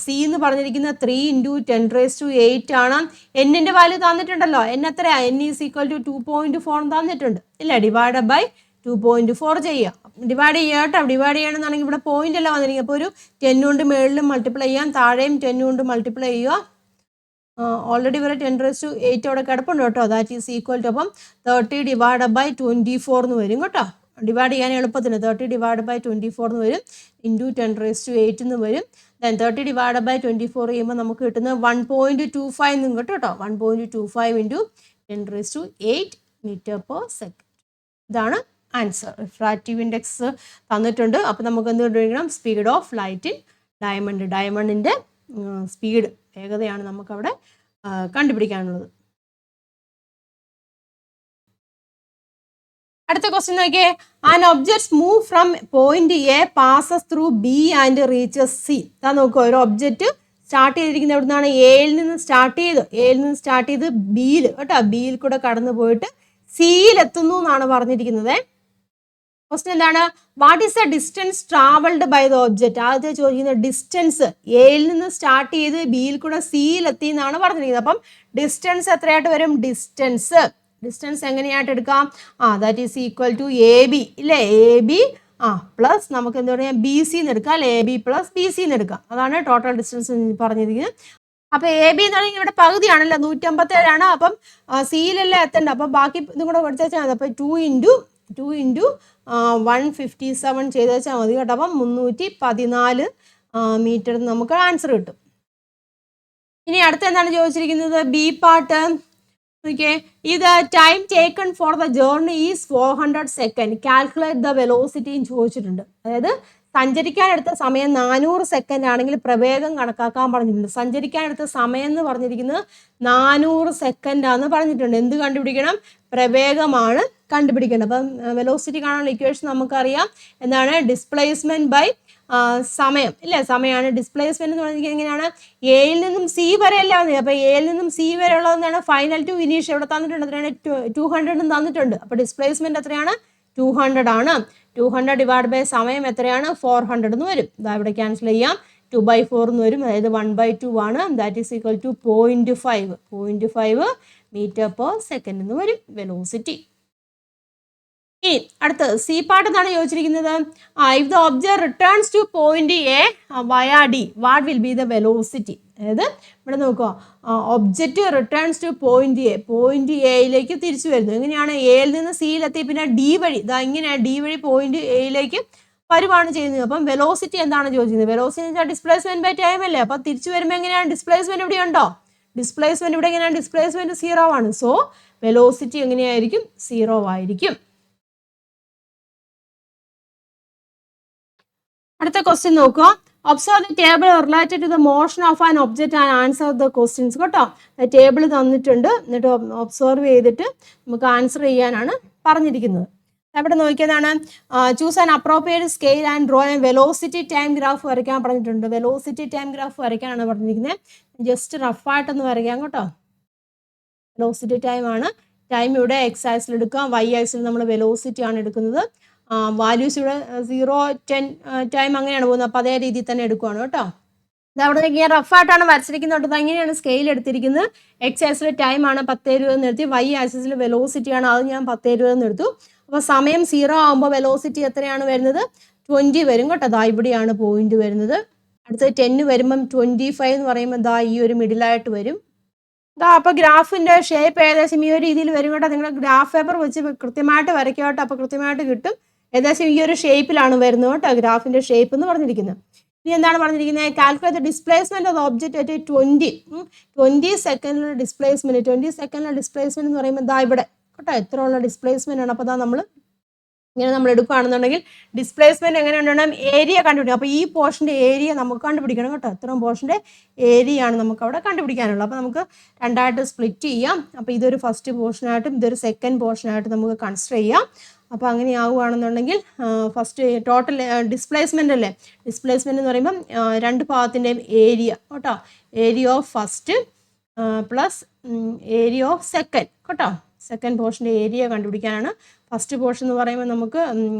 സി എന്ന് പറഞ്ഞിരിക്കുന്നത് 3 × 10⁸ ആണ്. എന്നിന്റെ വാല്യൂ തന്നിട്ടുണ്ടല്ലോ. N എത്രയാ? N ഈസ് ഈക്വൽ ടു 2.4 തന്നിട്ടുണ്ട് ഇല്ല. ഡിവൈഡ് ബൈ 2.4 ചെയ്യുക. ഡിവൈഡ് ചെയ്യുക കേട്ടോ. ഡിവൈഡ് ചെയ്യണമെന്നാണെങ്കിൽ ഇവിടെ പോയിന്റ് അല്ല വന്നിരിക്കുക. അപ്പോൾ ഒരു 10 കൊണ്ട് മുകളിലും മൾട്ടിപ്ലൈ ചെയ്യാം, താഴെയും 10 കൊണ്ട് മൾട്ടിപ്ലൈ ചെയ്യുക. ഓൾറെഡി ഇവിടെ 10⁸ അവിടെ കിടപ്പുണ്ട് കേട്ടോ. ദാറ്റ് ഈസ് ഈക്വൽ ടു അപ്പം 30 ഡിവൈഡ് ബൈ 24 എന്ന് വരും കേട്ടോ. ഡിവൈഡ് ചെയ്യാൻ എളുപ്പത്തിന് 30 ഡിവൈഡ് ബൈ 24 എന്ന് വരും, ഇൻറ്റു 10⁸ എന്ന് വരും. ദെൻ 30 ഡിവൈഡ് ബൈ 24 ചെയ്യുമ്പോൾ നമുക്ക് കിട്ടുന്നത് 1.25 എന്നും കിട്ടും കേട്ടോ. 1.25 ഇൻറ്റു 10⁸ മീറ്റർ/സെക്കൻഡ്. ഇതാണ് ആൻസർ. റിഫ്രാക്റ്റീവ് ഇൻഡെക്സ് തന്നിട്ടുണ്ട്. അപ്പോൾ നമുക്ക് എന്ത് കണ്ടുപിടിക്കണം? Speed of light in diamond. ഡയമണ്ടിൻ്റെ സ്പീഡ്, വേഗതയാണ് നമുക്കവിടെ കണ്ടുപിടിക്കാനുള്ളത്. അടുത്ത ക്വസ്റ്റ്യൻ നോക്കിയേ. An objects move from point A passes through B and reaches C. അതാ നോക്കുക, ഒരു ഒബ്ജക്റ്റ് സ്റ്റാർട്ട് ചെയ്തിരിക്കുന്നത് എവിടെ നിന്നാണ്? എയിൽ നിന്ന് സ്റ്റാർട്ട് ചെയ്ത് ബിയിൽ കേട്ടോ, ബിയിൽ കൂടെ കടന്നു പോയിട്ട് സിയിൽ എത്തുന്നു എന്നാണ് പറഞ്ഞിരിക്കുന്നത്. ക്വസ്റ്റ്യൻ എന്താണ്? What is the distance travelled by the object? ആദ്യത്തെ ചോദിക്കുന്ന ഡിസ്റ്റൻസ്, എയിൽ നിന്ന് സ്റ്റാർട്ട് ചെയ്ത് ബിയിൽ കൂടെ സിയിൽ എത്തി എന്നാണ് പറഞ്ഞിരിക്കുന്നത്. അപ്പം ഡിസ്റ്റൻസ് എത്രയായിട്ട് വരും? ഡിസ്റ്റൻസ് എങ്ങനെയായിട്ട് എടുക്കാം? That is equal to A B ഇല്ലേ? എ ബി പ്ലസ് നമുക്ക് എന്താ പറയുക, ബി സി എന്ന് എടുക്കാം അല്ലെ? A B plus B C എന്ന് എടുക്കാം. അതാണ് ടോട്ടൽ ഡിസ്റ്റൻസ് പറഞ്ഞിരിക്കുന്നത്. അപ്പം എ ബി എന്ന് പറഞ്ഞാൽ ഇവിടെ പകുതിയാണല്ലോ, 157. അപ്പം സിയിലല്ലേ എത്തേണ്ടത്, അപ്പം ബാക്കി ഇതും കൂടെ പഠിച്ചാൽ മതി. അപ്പം 2 ഇൻറ്റു 157 ചെയ്ത് വെച്ചാൽ മതി കേട്ടോ. അപ്പം 314 മീറ്റർ നമുക്ക് ആൻസർ കിട്ടും. ഇനി അടുത്ത എന്താണ് ചോദിച്ചിരിക്കുന്നത്? B part. ഓക്കെ, ഇത് time taken for the journey is 400 second. Calculate the velocity ചോദിച്ചിട്ടുണ്ട്. അതായത് സഞ്ചരിക്കാനെടുത്ത സമയം 400 സെക്കൻഡ് ആണെങ്കിൽ പ്രവേഗം കണക്കാക്കാൻ പറഞ്ഞിട്ടുണ്ട്. സഞ്ചരിക്കാനെടുത്ത സമയം എന്ന് പറഞ്ഞിരിക്കുന്നത് 400 സെക്കൻഡാന്ന് പറഞ്ഞിട്ടുണ്ട്. എന്ത് കണ്ടുപിടിക്കണം? പ്രവേഗമാണ് കണ്ടുപിടിക്കേണ്ടത്. അപ്പം വെലോസിറ്റി കാണാനുള്ള ഇക്വേഷൻ നമുക്കറിയാം. എന്താണ്? ഡിസ്പ്ലേസ്മെന്റ് ബൈ സമയം ഇല്ലേ? സമയമാണ്. ഡിസ്പ്ലേസ്മെന്റ് എന്ന് പറഞ്ഞിരിക്കുന്നത് എങ്ങനെയാണ്? എയിൽ നിന്നും സി വരെ അല്ല വന്നത്. അപ്പോൾ എയിൽ നിന്നും സി വരെ ഉള്ളതെന്നാണ് ഫൈനൽ ടു ഫിനിഷ്. ഇവിടെ തന്നിട്ടുണ്ട് എത്രയാണ്? 200 തന്നിട്ടുണ്ട്. അപ്പോൾ ഡിസ്പ്ലേസ്മെന്റ് എത്രയാണ്? 200 ആണ്. 200 ഡിവൈഡ് ബൈ സമയം എത്രയാണ്? 400 എന്ന് വരും. ഇതാ ഇവിടെ ക്യാൻസൽ ചെയ്യാം. 2/4 എന്ന് വരും. അതായത് 1/2 ആണ്. That is equal to 0.5 metre per second എന്ന് വരും വെലോസിറ്റി. ഇനി അടുത്ത് സി പാർട്ട് എന്നാണ് ചോദിച്ചിരിക്കുന്നത്. If the object returns to point A via D, what will be the velocity? അതായത് ഇവിടെ നോക്കുക, ഒബ്ജക്റ്റ് റിട്ടേൺസ് ടു പോയിന്റ് എയിലേക്ക് തിരിച്ചു വരുന്നു. എങ്ങനെയാണ്? എയിൽ നിന്ന് സിയിലെത്തി പിന്നെ ഡി വഴി, ഇതാ ഇങ്ങനെയാണ് ഡി വഴി പോയിന്റ് എയിലേക്ക് വരുവാണ് ചെയ്യുന്നത്. അപ്പം വെലോസിറ്റി എന്താണ് ചോദിക്കുന്നത്? വെലോസിറ്റി എന്ന് വെച്ചാൽ ഡിസ്പ്ലേസ്മെന്റ് ബൈ ടൈം അല്ലേ? അപ്പം തിരിച്ചു വരുമ്പോൾ എങ്ങനെയാണ്? ഡിസ്പ്ലേസ്മെന്റ് ഇവിടെ ഉണ്ടോ? ഡിസ്പ്ലേസ്മെന്റ് ഇവിടെ എങ്ങനെയാണ്? ഡിസ്പ്ലേസ്മെന്റ് 0 ആണ്. സോ വെലോസിറ്റി എങ്ങനെയായിരിക്കും? 0 ആയിരിക്കും. അടുത്ത ക്വസ്റ്റ്യൻ നോക്കുക. Observe the table related to the motion of an object and answer the questions കേട്ടോ. ടേബിൾ തന്നിട്ടുണ്ട്, എന്നിട്ട് ഒബ്സർവ് ചെയ്തിട്ട് നമുക്ക് ആൻസർ ചെയ്യാനാണ് പറഞ്ഞിരിക്കുന്നത്. അവിടെ നോക്കിയതാണ് choose an appropriate scale and draw an velocity time graph വരയ്ക്കാൻ പറഞ്ഞിട്ടുണ്ട്. വെലോസിറ്റി ടൈം ഗ്രാഫ് വരയ്ക്കാനാണ് പറഞ്ഞിരിക്കുന്നത്. ജസ്റ്റ് റഫായിട്ടൊന്ന് വരയ്ക്കാം കേട്ടോ. വെലോസിറ്റി ടൈം ആണ്. ടൈം ഇവിടെ എക്സ് ആക്സിൽ എടുക്കാം, വൈ ആക്സിൽ നമ്മൾ വെലോസിറ്റി ആണ് എടുക്കുന്നത്. വാല്യൂസ് ഇവിടെ 0, 10 ടൈം അങ്ങനെയാണ് പോകുന്നത്. അപ്പോൾ അതേ രീതിയിൽ തന്നെ എടുക്കുവാണ് കേട്ടോ. അവിടെ നോക്കിയാൽ റഫായിട്ടാണ് വരച്ചിരിക്കുന്നത്. അങ്ങനെയാണ് സ്കെയിൽ എടുത്തിരിക്കുന്നത്. എക്സ് ആക്സിൽ ടൈം ആണ് 10:20 എന്ന് എടുത്തി, വൈ ആക്സിൽ വെലോസിറ്റി ആണ്, അത് ഞാൻ 10:20 എന്ന് എടുത്തു. അപ്പോൾ സമയം 0 ആകുമ്പോൾ വെലോസിറ്റി എത്രയാണ് വരുന്നത്? 20 വരും കേട്ടോ. ദാ ഇവിടെയാണ് പോയിന്റ് വരുന്നത്. അടുത്തത് 10 വരുമ്പം 25 എന്ന് പറയുമ്പോൾ ദാ ഈ ഒരു മിഡിലായിട്ട് വരും. അപ്പോൾ ഗ്രാഫിൻ്റെ ഷേപ്പ് ഏകദേശം ഈ ഒരു രീതിയിൽ വരും കേട്ടോ. നിങ്ങൾ ഗ്രാഫ് പേപ്പർ വെച്ച് കൃത്യമായിട്ട് വരയ്ക്കുക കേട്ടോ. അപ്പോൾ കൃത്യമായിട്ട് കിട്ടും. ഏകദേശം ഈ ഒരു ഷേപ്പിലാണ് വരുന്നത് കേട്ടോ, ഗ്രാഫിൻ്റെ ഷേപ്പ് എന്ന് പറഞ്ഞിരിക്കുന്നത്. ഇനി എന്താണ് പറഞ്ഞിരിക്കുന്നത്? Calculate displacement of object at 20 സെക്കൻഡിലുള്ള ഡിസ്പ്ലേസ്മെന്റ്. 20 സെക്കൻഡിലുള്ള ഡിസ്പ്ലേസ്മെന്റ് എന്ന് പറയുമ്പോൾ ദാ ഇവിടെ കേട്ടോ എത്ര ഉള്ള ഡിസ്പ്ലേസ്മെന്റ് ആണ്. അപ്പോൾ നമ്മൾ ഇങ്ങനെ നമ്മൾ എടുക്കുകയാണെന്നുണ്ടെങ്കിൽ ഡിസ്പ്ലേസ്മെന്റ് എങ്ങനെ ഉണ്ടാകണം? ഏരിയ കണ്ടുപിടിക്കണം. അപ്പോൾ ഈ പോർഷൻ്റെ ഏരിയ നമുക്ക് കണ്ടുപിടിക്കണം കേട്ടോ. ഇത്രയും പോർഷൻ്റെ ഏരിയയാണ് നമുക്ക് അവിടെ കണ്ടുപിടിക്കാനുള്ളത്. അപ്പോൾ നമുക്ക് രണ്ടായിട്ട് സ്പ്ലിറ്റ് ചെയ്യാം. അപ്പോൾ ഇതൊരു ഫസ്റ്റ് പോർഷനായിട്ടും ഇതൊരു സെക്കൻഡ് പോർഷനായിട്ട് നമുക്ക് കൺസിഡർ ചെയ്യാം. അപ്പോൾ അങ്ങനെ ആവുകയാണെന്നുണ്ടെങ്കിൽ ഫസ്റ്റ് ടോട്ടൽ ഡിസ്പ്ലേസ്മെൻ്റ് അല്ലേ? ഡിസ്പ്ലേസ്മെൻ്റ് എന്ന് പറയുമ്പം രണ്ട് ഭാഗത്തിൻ്റെയും ഏരിയ കേട്ടോ. Area of first plus area of second കേട്ടോ. സെക്കൻഡ് പോർഷൻ്റെ ഏരിയ കണ്ടുപിടിക്കാനാണ്. ഫസ്റ്റ് പോർഷൻ എന്ന് പറയുമ്പോൾ നമുക്ക്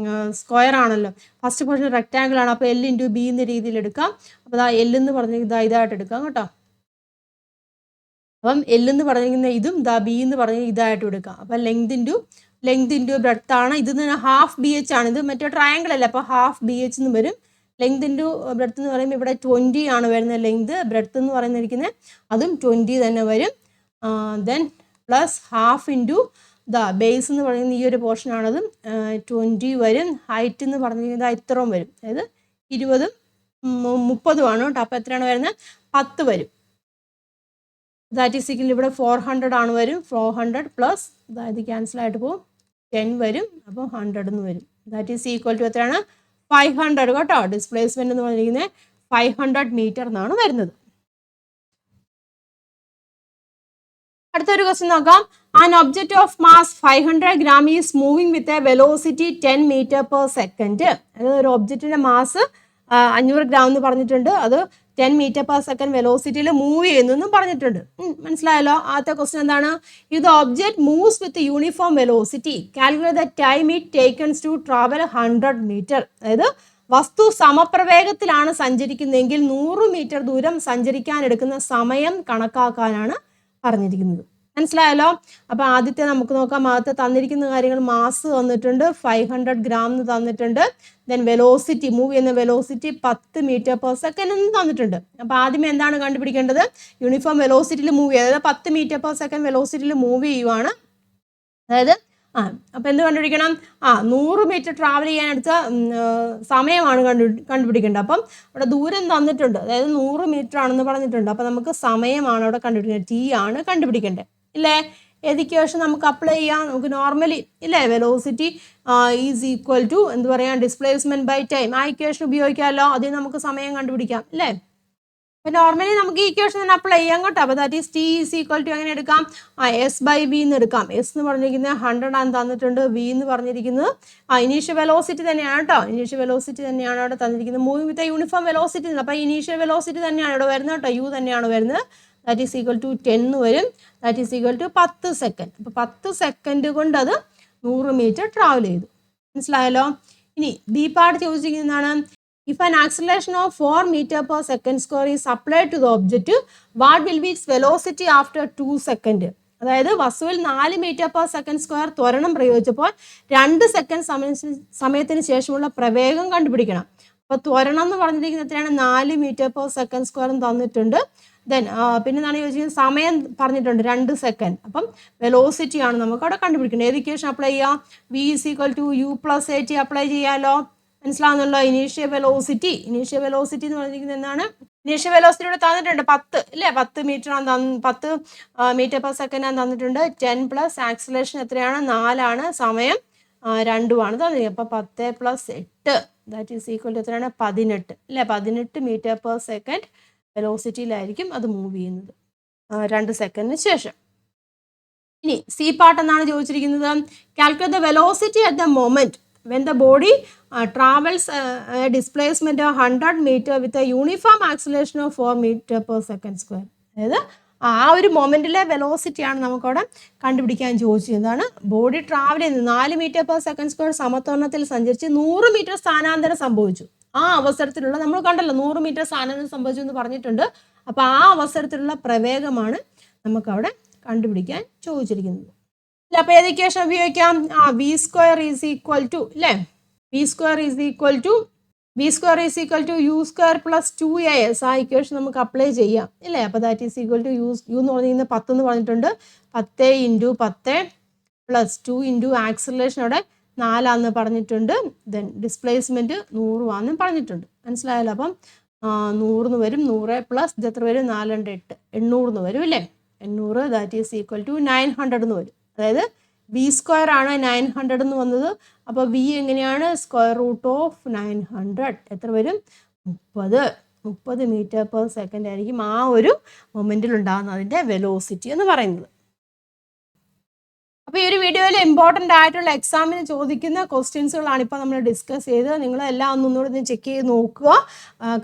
സ്ക്വയർ ആണല്ലോ. ഫസ്റ്റ് പോർഷൻ റെക്റ്റാങ്കിൾ ആണ്. അപ്പോൾ L × B എന്ന രീതിയിൽ എടുക്കാം. അപ്പോൾ ഇതാ L എന്ന് പറഞ്ഞിരിക്കുന്നത് ഇതായിട്ട് എടുക്കാം കേട്ടോ. അപ്പം L എന്ന് പറഞ്ഞിരിക്കുന്ന ഇതും ഇതാ B എന്ന് പറഞ്ഞ ഇതായിട്ട് എടുക്കാം. അപ്പം ലെങ്ത് ഇൻറ്റു ബ്രെഡ്ത്ത് ആണ്. ഇത് ഹാഫ് BH ആണ്. ഇത് മറ്റേ ട്രയാങ്കിൾ അല്ലേ? അപ്പോൾ ഹാഫ് BH എന്ന് വരും. ലെങ്ത് ഇൻറ്റു ബ്രെഡ്ത്ത് എന്ന് പറയുമ്പോൾ ഇവിടെ 20 ആണ് വരുന്നത് ലെങ്ത്. ബ്രെഡ്ത്ത് എന്ന് പറയുന്നിരിക്കുന്നത് അതും 20 തന്നെ വരും. Then plus half into base എന്ന് പറയുന്നത് ഈ ഒരു പോർഷനാണതും 20 വരും. ഹൈറ്റ് എന്ന് പറഞ്ഞിരിക്കുന്നത് ഇത്രയും വരും, അതായത് 20 30 ആണ് കേട്ടോ. അപ്പോൾ എത്രയാണ് വരുന്നത്? 10 വരും. ദാറ്റ് ഈസ് ഈക്വൽ ഇവിടെ 400 ആണ് വരും. 400 പ്ലസ് ഇത് ക്യാൻസൽ ആയിട്ട് പോകും, 10 വരും. അപ്പോൾ 100 എന്ന് വരും. ദാറ്റ് ഈസ് ഈക്വൽ ടു എത്രയാണ്? 500 കേട്ടോ. ഡിസ്പ്ലേസ്മെന്റ് എന്ന് പറഞ്ഞിരിക്കുന്നത് 500 മീറ്റർ എന്നാണ് വരുന്നത്. അടുത്തൊരു ക്വസ്റ്റ്യൻ നോക്കാം. An object of mass 500 gram is moving with a velocity 10 meter per second. അതായത് ഒരു ഒബ്ജക്റ്റിന്റെ മാസ് 500 gram എന്ന് പറഞ്ഞിട്ടുണ്ട്, അത് 10 meter per second വെലോസിറ്റിയിൽ മൂവ് ചെയ്യുന്നു പറഞ്ഞിട്ടുണ്ട്. മനസ്സിലായല്ലോ? ആദ്യത്തെ ക്വസ്റ്റ്യൻ എന്താണ്? ഇത് object moves with uniform velocity, calculate the time it takes to travel 100 meter. അതായത് വസ്തു സമപ്രവേഗത്തിലാണ് സഞ്ചരിക്കുന്നതെങ്കിൽ 100 meter ദൂരം സഞ്ചരിക്കാൻ എടുക്കുന്ന സമയം കണക്കാക്കാനാണ് പറഞ്ഞിരിക്കുന്നത്. മനസ്സിലായല്ലോ? അപ്പോൾ ആദ്യത്തെ നമുക്ക് നോക്കാം. ആദ്യത്തെ തന്നിരിക്കുന്ന കാര്യങ്ങൾ മാസ് തന്നിട്ടുണ്ട്, 500 gram എന്ന് തന്നിട്ടുണ്ട്. ദെൻ വെലോസിറ്റി, മൂവ് ചെയ്യുന്ന വെലോസിറ്റി 10 meter per second എന്ന് തന്നിട്ടുണ്ട്. അപ്പോൾ ആദ്യമേ എന്താണ് കണ്ടുപിടിക്കേണ്ടത്? യൂണിഫോം വെലോസിറ്റിയിൽ മൂവ് ചെയ്യുക, അതായത് 10 meter per second വെലോസിറ്റിയിൽ മൂവ് ചെയ്യുവാണ്. അതായത് അപ്പോൾ എന്ത് കണ്ടുപിടിക്കണം? 100 meter ട്രാവൽ ചെയ്യാൻ എടുത്ത സമയമാണ് കണ്ടുപിടിക്കേണ്ടത്. അപ്പം അവിടെ ദൂരം തന്നിട്ടുണ്ട്, അതായത് 100 meter ആണെന്ന് പറഞ്ഞിട്ടുണ്ട്. അപ്പോൾ നമുക്ക് സമയമാണ് അവിടെ കണ്ടുപിടിക്കേണ്ടത്, ടി ആണ് കണ്ടുപിടിക്കേണ്ടത്, ഇല്ലേ? ഏത് ഇക്വേഷൻ നമുക്ക് അപ്ലൈ ചെയ്യാം? നമുക്ക് നോർമലി ഇല്ലേ വെലോസിറ്റി ഈസ് ഈക്വൽ ടു എന്ത് പറയാം? Displacement by time. ആ ഇക്വേഷൻ ഉപയോഗിക്കാമല്ലോ, അതിൽ നമുക്ക് സമയം കണ്ടുപിടിക്കാം, അല്ലേ? അപ്പോൾ നോർമലി നമുക്ക് ഈ ഇക്വേഷൻ തന്നെ അപ്ലൈ ചെയ്യാം കേട്ടോ. അപ്പോൾ that is T is equal to എങ്ങനെ എടുക്കാം? എസ് ബൈ വി എന്ന് എടുക്കാം. എസ് എന്ന് പറഞ്ഞിരിക്കുന്നത് 100 ആണ് തന്നിട്ടുണ്ട്. വി എന്ന് പറഞ്ഞിരിക്കുന്നത് ഇനീഷ്യൽ വെലോസിറ്റി തന്നെയാണ് കേട്ടോ. ഇനീഷ്യൽ വെലോസിറ്റി തന്നെയാണ് അവിടെ തന്നിരിക്കുന്നത്. മൂവിങ് വിത്ത് യൂണിഫോം വെലോസിറ്റി. അപ്പോൾ ഇനീഷ്യൽ വെലോസിറ്റി തന്നെയാണ് ഇവിടെ വരുന്നത് കേട്ടോ, യു തന്നെയാണ് വരുന്നത്. ദാറ്റ് ഈസ് ഈക്വൽ ടു 10 വരും. That is equal to 10 second. അപ്പോൾ 10 സെക്കൻഡ് കൊണ്ട് അത് 100 meter ട്രാവൽ ചെയ്തു. മനസ്സിലായല്ലോ? ഇനി ബി പാർട്ട് ചോദിച്ചിരിക്കുന്നതാണ്, if an acceleration of 4 meter per second square is applied to the object, what will be its velocity after 2 seconds? അതായത് വസ്തുവിൽ 4 meter per second square ത്വരണം പ്രയോഗിച്ചപ്പോൾ 2 second സമയത്തിന് ശേഷമുള്ള പ്രവേഗം കണ്ടുപിടിക്കണം. അപ്പോൾ ത്വരണം എന്ന് പറഞ്ഞിരിക്കുന്നത് എത്രയാണ്? 4 meter per second square തന്നിട്ടുണ്ട്. ദെൻ പിന്നെ എന്താണ് ചോദിച്ചിരിക്കുന്നത്? സമയം പറഞ്ഞിട്ടുണ്ട് 2 സെക്കൻഡ്. അപ്പം വെലോസിറ്റി ആണ് നമുക്ക് അവിടെ കണ്ടുപിടിക്കേണ്ടത്. ഏത് ഇക്വേഷൻ അപ്ലൈ ചെയ്യാം? V is equal to U plus A T apply ചെയ്യാമല്ലോ. മനസ്സിലാവുന്നല്ലോ? ഇനീഷ്യൽ വെലോസിറ്റി എന്ന് പറഞ്ഞിരിക്കുന്നത് എന്താണ്? ഇനീഷ്യൽ വെലോസിറ്റി ഇവിടെ തന്നിട്ടുണ്ട് 10 അല്ലേ? 10 meter ആണ് 10 meter per second ആണ് തന്നിട്ടുണ്ട്. 10 പ്ലസ് ആക്സിലേഷൻ എത്രയാണ്? 4 ആണ്. സമയം 2 ആണ് തന്നിരിക്കുന്നത്. അപ്പോൾ 10 plus 8 that is equal to എത്രയാണ്? 18 അല്ലേ? 18 meter per second വെലോസിറ്റിയിലായിരിക്കും അത് മൂവ് ചെയ്യുന്നത് 2 സെക്കൻഡിന് ശേഷം. ഇനി സി പാർട്ട് എന്നാണ് ചോദിച്ചിരിക്കുന്നത്. Calculate the velocity at the moment when the body travels a displacement of 100 meter with a uniform acceleration of 4 meter per second square. അതായത് ആ ഒരു മൊമെന്റിലെ വെലോസിറ്റിയാണ് നമുക്കവിടെ കണ്ടുപിടിക്കാൻ ചോദിച്ചതാണ്. ബോഡി ട്രാവൽ ചെയ്യുന്നത് 4 meter per second square സമത്വരണത്തിൽ സഞ്ചരിച്ച് 100 meter സ്ഥാനാന്തരം സംഭവിച്ചു. ആ അവസരത്തിലുള്ള നമ്മൾ കണ്ടല്ലോ 100 meter സ്ഥാനാന്തരം സംഭവിച്ചു എന്ന് പറഞ്ഞിട്ടുണ്ട്. അപ്പോൾ ആ അവസരത്തിലുള്ള പ്രവേഗമാണ് നമുക്കവിടെ കണ്ടുപിടിക്കാൻ ചോദിച്ചിരിക്കുന്നത്. അപ്പോൾ ഏത് ഇക്വേഷൻ ഉപയോഗിക്കാം? V square is equal to അല്ലേ? V square is equal to U square plus 2as. ആ ഇക്വേഷൻ നമുക്ക് അപ്ലൈ ചെയ്യാം, ഇല്ലേ? അപ്പോൾ that is equal to U എന്ന് പറഞ്ഞിരിക്കുന്നത് 10 എന്ന് പറഞ്ഞിട്ടുണ്ട്. 10 × 10 പ്ലസ് 2 × ആക്സിലറേഷൻ അവിടെ 4 ആണെന്ന് പറഞ്ഞിട്ടുണ്ട്. ദെൻ ഡിസ്പ്ലേസ്മെൻറ്റ് 100 ആണെന്ന് പറഞ്ഞിട്ടുണ്ട്. മനസ്സിലായല്ലോ? അപ്പം 100 വരും. 100 പ്ലസ് ഇത് എത്ര വരും? 4 × 8 800 വരും, അല്ലേ? 800 ദാറ്റ് ഈസ് ഈക്വൽ ടു 900 എന്ന് വരും. അതായത് വി സ്ക്വയർ ആണ് 900 എന്ന് വന്നത്. അപ്പോൾ വി എങ്ങനെയാണ്? സ്ക്വയർ റൂട്ട് ഓഫ് 900 എത്ര വരും? 30 meter per second ആയിരിക്കും ആ ഒരു മൊമെൻറ്റിൽ ഉണ്ടാകുന്ന അതിൻ്റെ വെലോസിറ്റി എന്ന് പറയുന്നത്. അപ്പോൾ ഈ ഒരു വീഡിയോയിൽ ഇമ്പോർട്ടൻ്റ് ആയിട്ടുള്ള എക്സാമിന് ചോദിക്കുന്ന ക്വസ്റ്റ്യൻസുകളാണ് ഇപ്പോൾ നമ്മൾ ഡിസ്കസ് ചെയ്തത്. നിങ്ങളെല്ലാം ഒന്നുകൂടി ചെക്ക് ചെയ്ത് നോക്കുക,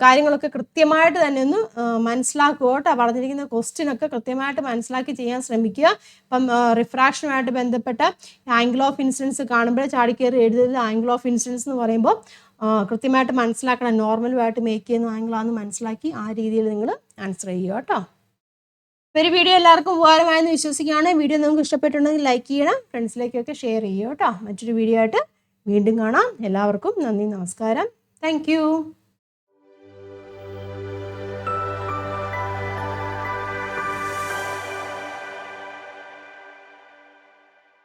കാര്യങ്ങളൊക്കെ കൃത്യമായിട്ട് തന്നെ ഒന്ന് മനസ്സിലാക്കുക കേട്ടോ. പറഞ്ഞിരിക്കുന്ന ക്വസ്റ്റ്യനൊക്കെ കൃത്യമായിട്ട് മനസ്സിലാക്കി ചെയ്യാൻ ശ്രമിക്കുക. ഇപ്പം റിഫ്രാക്ഷനുമായിട്ട് ബന്ധപ്പെട്ട ആംഗിൾ ഓഫ് ഇൻസിഡൻസ് കാണുമ്പോൾ ചാടിക്കയറി എഴുതിയത് ആംഗിൾ ഓഫ് ഇൻസിഡൻസ് എന്ന് പറയുമ്പോൾ കൃത്യമായിട്ട് മനസ്സിലാക്കണം. നോർമലുമായിട്ട് മേക്ക് ചെയ്യുന്ന ആംഗിളാണെന്ന് മനസ്സിലാക്കി ആ രീതിയിൽ നിങ്ങൾ ആൻസർ ചെയ്യുക കേട്ടോ. ഒരു വീഡിയോ എല്ലാവർക്കും ഉപകാരമായെന്ന് വിശ്വസിക്കുകയാണ്. വീഡിയോ നിങ്ങൾക്ക് ഇഷ്ടപ്പെട്ടുണ്ടെങ്കിൽ ലൈക്ക് ചെയ്യണം, ഫ്രണ്ട്സിലേക്കൊക്കെ ഷെയർ ചെയ്യുക കേട്ടോ. മറ്റൊരു വീഡിയോ ആയിട്ട് വീണ്ടും കാണാം. എല്ലാവർക്കും നന്ദി, നമസ്കാരം. താങ്ക്